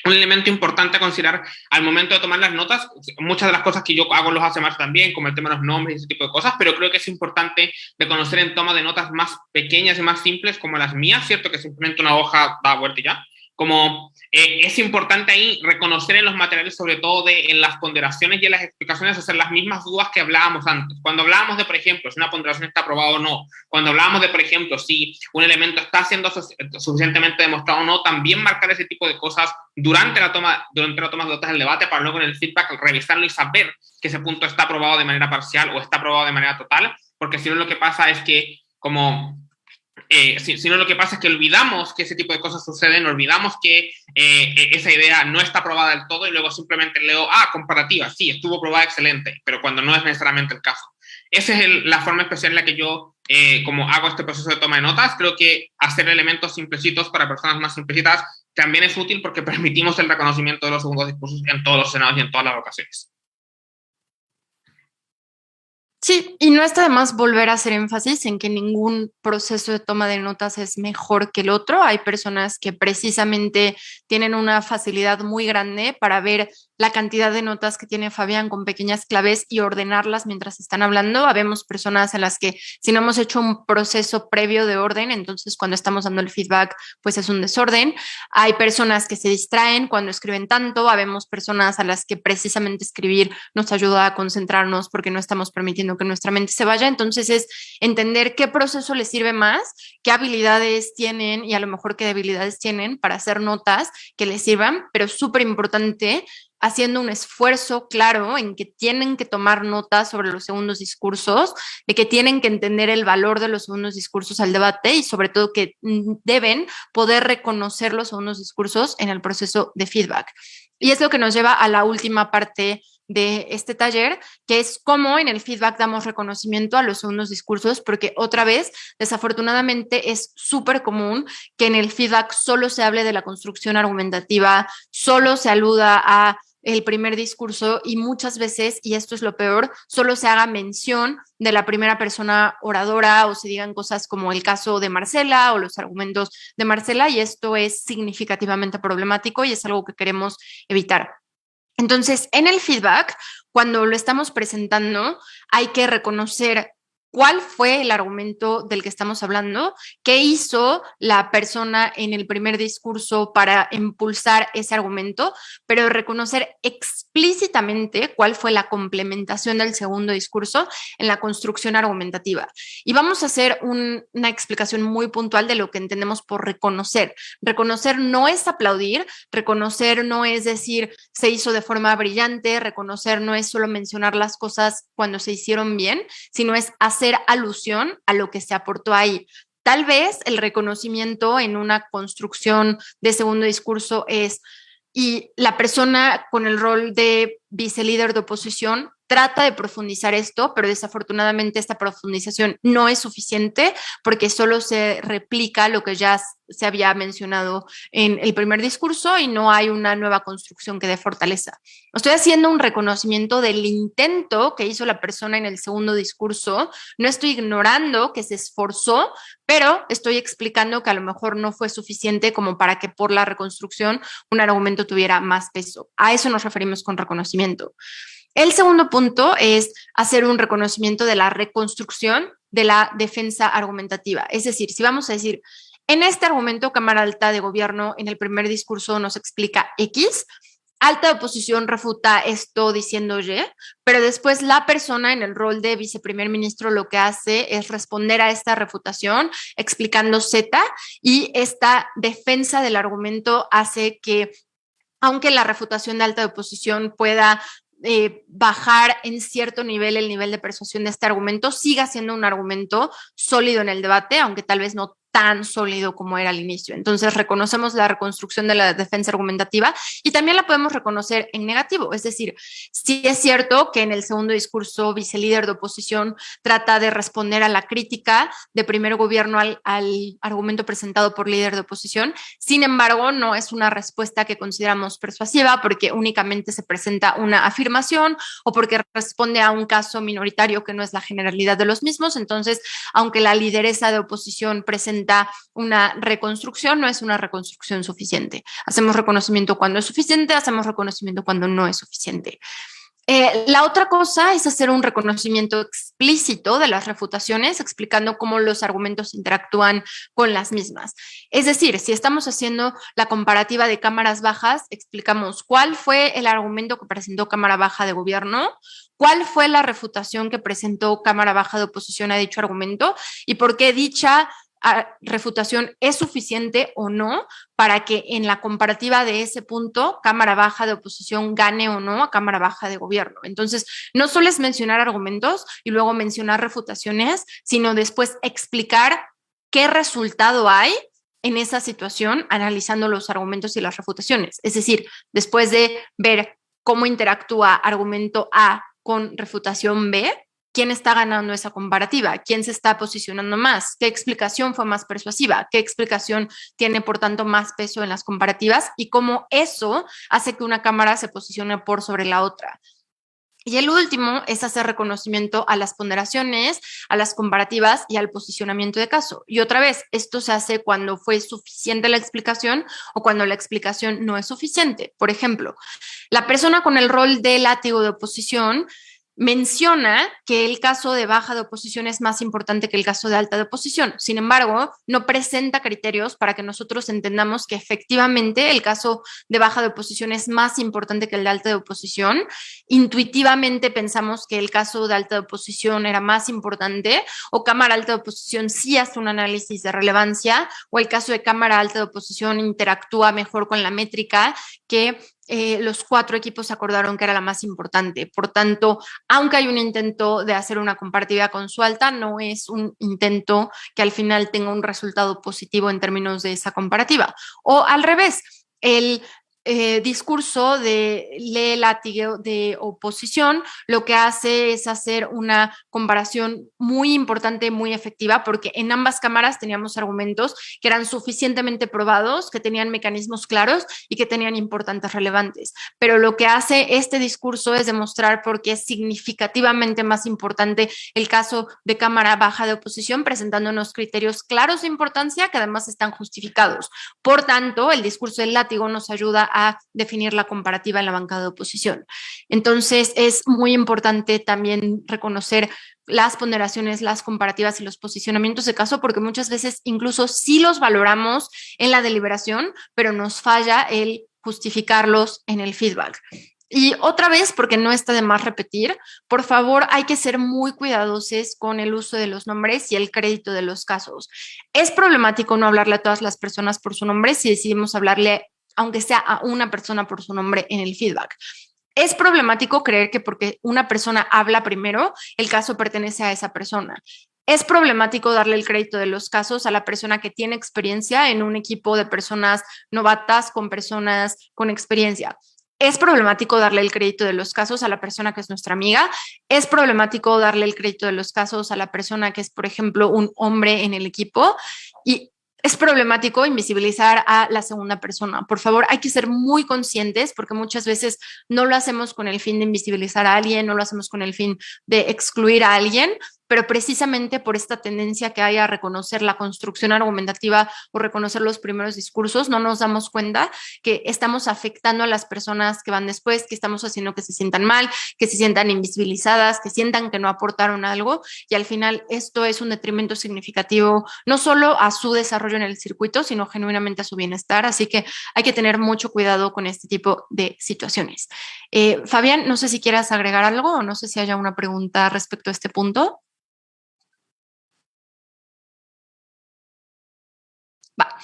un elemento importante a considerar al momento de tomar las notas, muchas de las cosas que yo hago los hace Marce también, como el tema de los nombres y ese tipo de cosas, pero creo que es importante reconocer en toma de notas más pequeñas y más simples como las mías, ¿cierto? Que simplemente una hoja da vuelta y ya. Como es importante ahí reconocer en los materiales, sobre todo en las ponderaciones y en las explicaciones, hacer las mismas dudas que hablábamos antes. Cuando hablábamos de, por ejemplo, si una ponderación está aprobada o no, cuando hablábamos de, por ejemplo, si un elemento está siendo suficientemente demostrado o no, también marcar ese tipo de cosas durante la toma de notas del debate, para luego en el feedback revisarlo y saber que ese punto está aprobado de manera parcial o está aprobado de manera total, porque si no lo que pasa es que si no, lo que pasa es que olvidamos que ese tipo de cosas suceden, olvidamos que esa idea no está aprobada del todo y luego simplemente leo, comparativa, sí, estuvo aprobada, excelente, pero cuando no es necesariamente el caso. Esa es la forma especial en la que yo, como hago este proceso de toma de notas. Creo que hacer elementos simplecitos para personas más simplecitas también es útil porque permitimos el reconocimiento de los segundos discursos en todos los senados y en todas las ocasiones. Sí, y no está de más volver a hacer énfasis en que ningún proceso de toma de notas es mejor que el otro. Hay personas que precisamente tienen una facilidad muy grande para ver la cantidad de notas que tiene Fabián con pequeñas claves y ordenarlas mientras están hablando. Habemos personas en las que si no hemos hecho un proceso previo de orden, entonces cuando estamos dando el feedback, pues es un desorden. Hay personas que se distraen cuando escriben tanto. Habemos personas a las que precisamente escribir nos ayuda a concentrarnos porque no estamos permitiendo que nuestra mente se vaya. Entonces es entender qué proceso les sirve más, qué habilidades tienen y a lo mejor qué debilidades tienen para hacer notas que les sirvan, pero súper importante haciendo un esfuerzo claro en que tienen que tomar notas sobre los segundos discursos, de que tienen que entender el valor de los segundos discursos al debate y sobre todo que deben poder reconocer los segundos discursos en el proceso de feedback. Y es lo que nos lleva a la última parte de este taller, que es cómo en el feedback damos reconocimiento a los segundos discursos, porque otra vez, desafortunadamente, es súper común que en el feedback solo se hable de la construcción argumentativa, solo se aluda a el primer discurso y muchas veces, y esto es lo peor, solo se haga mención de la primera persona oradora o se digan cosas como el caso de Marcela o los argumentos de Marcela, y esto es significativamente problemático y es algo que queremos evitar. Entonces, en el feedback, cuando lo estamos presentando, hay que reconocer cuál fue el argumento del que estamos hablando, qué hizo la persona en el primer discurso para impulsar ese argumento, pero reconocer explícitamente cuál fue la complementación del segundo discurso en la construcción argumentativa. Y vamos a hacer una explicación muy puntual de lo que entendemos por reconocer. Reconocer no es aplaudir, reconocer no es decir se hizo de forma brillante, reconocer no es solo mencionar las cosas cuando se hicieron bien, sino es hacer alusión a lo que se aportó ahí. Tal vez el reconocimiento en una construcción de segundo discurso es, y la persona con el rol de vicelíder de oposición trata de profundizar esto, pero desafortunadamente esta profundización no es suficiente porque solo se replica lo que ya se había mencionado en el primer discurso y no hay una nueva construcción que dé fortaleza. Estoy haciendo un reconocimiento del intento que hizo la persona en el segundo discurso, no estoy ignorando que se esforzó, pero estoy explicando que a lo mejor no fue suficiente como para que por la reconstrucción un argumento tuviera más peso. A eso nos referimos con reconocimiento. El segundo punto es hacer un reconocimiento de la reconstrucción de la defensa argumentativa. Es decir, si vamos a decir, en este argumento, Cámara Alta de Gobierno en el primer discurso nos explica X, alta oposición refuta esto diciendo Y, pero después la persona en el rol de viceprimer ministro lo que hace es responder a esta refutación explicando Z, y esta defensa del argumento hace que, aunque la refutación de alta oposición pueda bajar en cierto nivel el nivel de persuasión de este argumento, siga siendo un argumento sólido en el debate, aunque tal vez no tan sólido como era al inicio. Entonces reconocemos la reconstrucción de la defensa argumentativa y también la podemos reconocer en negativo. Es decir, sí es cierto que en el segundo discurso vicelíder de oposición trata de responder a la crítica de primer gobierno al argumento presentado por líder de oposición. Sin embargo, no es una respuesta que consideramos persuasiva porque únicamente se presenta una afirmación o porque responde a un caso minoritario que no es la generalidad de los mismos. Entonces, aunque la lideresa de oposición presenta una reconstrucción, no es una reconstrucción suficiente. Hacemos reconocimiento cuando es suficiente, hacemos reconocimiento cuando no es suficiente. La otra cosa es hacer un reconocimiento explícito de las refutaciones, explicando cómo los argumentos interactúan con las mismas. Es decir, si estamos haciendo la comparativa de cámaras bajas, explicamos cuál fue el argumento que presentó Cámara Baja de Gobierno, cuál fue la refutación que presentó Cámara Baja de Oposición a dicho argumento y por qué dicha refutación es suficiente o no para que en la comparativa de ese punto Cámara Baja de Oposición gane o no a Cámara Baja de Gobierno. Entonces, no solo es mencionar argumentos y luego mencionar refutaciones, sino después explicar qué resultado hay en esa situación analizando los argumentos y las refutaciones. Es decir, después de ver cómo interactúa argumento A con refutación B, ¿quién está ganando esa comparativa? ¿Quién se está posicionando más? ¿Qué explicación fue más persuasiva? ¿Qué explicación tiene, por tanto, más peso en las comparativas? Y cómo eso hace que una cámara se posicione por sobre la otra. Y el último es hacer reconocimiento a las ponderaciones, a las comparativas y al posicionamiento de caso. Y otra vez, esto se hace cuando fue suficiente la explicación o cuando la explicación no es suficiente. Por ejemplo, la persona con el rol de látigo de oposición menciona que el caso de baja de oposición es más importante que el caso de alta de oposición. Sin embargo, no presenta criterios para que nosotros entendamos que efectivamente el caso de baja de oposición es más importante que el de alta de oposición. Intuitivamente pensamos que el caso de alta de oposición era más importante, o Cámara Alta de Oposición sí hace un análisis de relevancia, o el caso de Cámara Alta de Oposición interactúa mejor con la métrica que los 4 equipos acordaron que era la más importante. Por tanto, aunque hay un intento de hacer una comparativa con su alta, no es un intento que al final tenga un resultado positivo en términos de esa comparativa. O al revés, discurso de lee látigo de oposición, lo que hace es hacer una comparación muy importante, muy efectiva, porque en ambas cámaras teníamos argumentos que eran suficientemente probados, que tenían mecanismos claros y que tenían importantes relevantes. Pero lo que hace este discurso es demostrar por qué es significativamente más importante el caso de cámara baja de oposición, presentando unos criterios claros de importancia que además están justificados. Por tanto, el discurso del látigo nos ayuda a definir la comparativa en la bancada de oposición. Entonces, es muy importante también reconocer las ponderaciones, las comparativas y los posicionamientos de caso, porque muchas veces incluso sí los valoramos en la deliberación, pero nos falla el justificarlos en el feedback. Y otra vez, porque no está de más repetir, por favor, hay que ser muy cuidadosos con el uso de los nombres y el crédito de los casos. Es problemático no hablarle a todas las personas por su nombre si decidimos hablarle, aunque sea a una persona por su nombre en el feedback. Es problemático creer que porque una persona habla primero, el caso pertenece a esa persona. Es problemático darle el crédito de los casos a la persona que tiene experiencia en un equipo de personas novatas con personas con experiencia. Es problemático darle el crédito de los casos a la persona que es nuestra amiga. Es problemático darle el crédito de los casos a la persona que es, por ejemplo, un hombre en el equipo. Y es problemático invisibilizar a la segunda persona. Por favor, hay que ser muy conscientes porque muchas veces no lo hacemos con el fin de invisibilizar a alguien, no lo hacemos con el fin de excluir a alguien, pero precisamente por esta tendencia que hay a reconocer la construcción argumentativa o reconocer los primeros discursos, no nos damos cuenta que estamos afectando a las personas que van después, que estamos haciendo que se sientan mal, que se sientan invisibilizadas, que sientan que no aportaron algo, y al final esto es un detrimento significativo no solo a su desarrollo en el circuito, sino genuinamente a su bienestar, así que hay que tener mucho cuidado con este tipo de situaciones. Fabián, no sé si quieras agregar algo o no sé si haya una pregunta respecto a este punto. Va.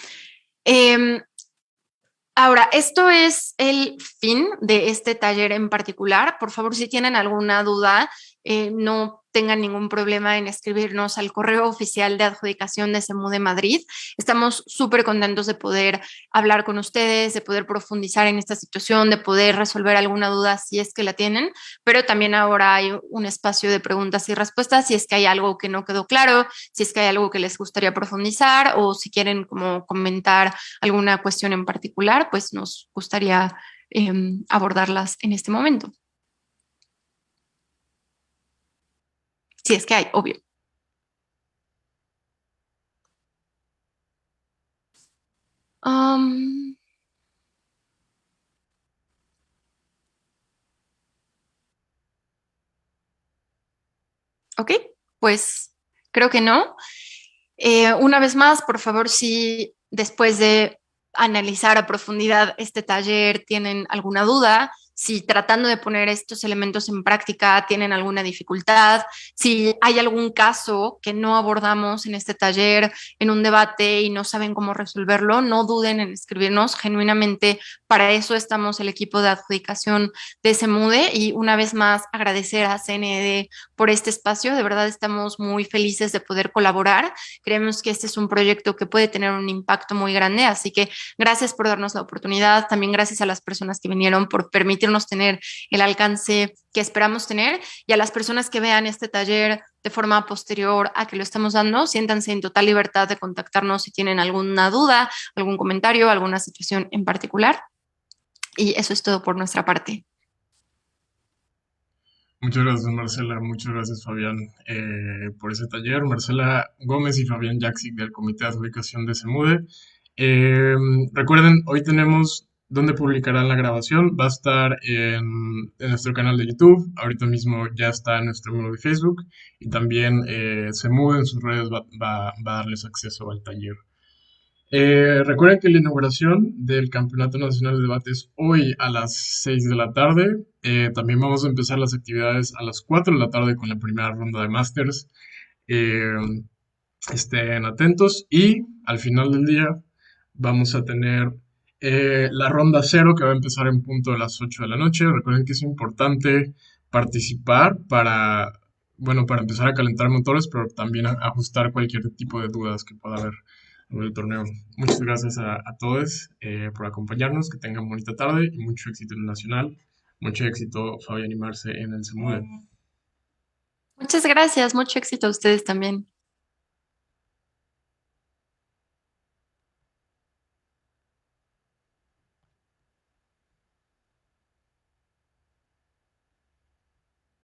Ahora, esto es el fin de este taller en particular. Por favor, si tienen alguna duda, no tengan ningún problema en escribirnos al correo oficial de adjudicación de SEMUDE Madrid. Estamos súper contentos de poder hablar con ustedes, de poder profundizar en esta situación, de poder resolver alguna duda si es que la tienen, pero también ahora hay un espacio de preguntas y respuestas si es que hay algo que no quedó claro, si es que hay algo que les gustaría profundizar o si quieren como comentar alguna cuestión en particular, pues nos gustaría abordarlas en este momento. Si es que hay, obvio. Ok, pues creo que no. Una vez más, por favor, si después de analizar a profundidad este taller tienen alguna duda, si tratando de poner estos elementos en práctica tienen alguna dificultad, si hay algún caso que no abordamos en este taller, en un debate y no saben cómo resolverlo, no duden en escribirnos. Genuinamente, para eso estamos el equipo de adjudicación de SEMUDE, y una vez más agradecer a CNED por este espacio. De verdad estamos muy felices de poder colaborar. Creemos que este es un proyecto que puede tener un impacto muy grande, así que gracias por darnos la oportunidad. También gracias a las personas que vinieron por permitirnos tener el alcance que esperamos tener, y a las personas que vean este taller de forma posterior a que lo estamos dando, siéntanse en total libertad de contactarnos si tienen alguna duda, algún comentario, alguna situación en particular. Y eso es todo por nuestra parte. Muchas gracias, Marcela. Muchas gracias, Fabián, por ese taller. Marcela Gómez y Fabián Jaksic del Comité de Adjudicación de SEMUDE. Recuerden, hoy tenemos donde publicarán la grabación. Va a estar en nuestro canal de YouTube. Ahorita mismo ya está en nuestro muro de Facebook. Y también SEMUDE en sus redes va a darles acceso al taller. Recuerden que la inauguración del Campeonato Nacional de Debate es hoy a las 6 de la tarde. También vamos a empezar las actividades a las 4 de la tarde con la primera ronda de Masters. Eh, Estén atentos, y al final del día vamos a tener la ronda cero, que va a empezar en punto de las 8 de la noche. Recuerden que es importante participar bueno, para empezar a calentar motores, pero también ajustar cualquier tipo de dudas que pueda haber del torneo. Muchas gracias a todos por acompañarnos, que tengan bonita tarde y mucho éxito en el Nacional. Mucho éxito, Fabián y Marce, en el CEMUDE. Muchas gracias, mucho éxito a ustedes también.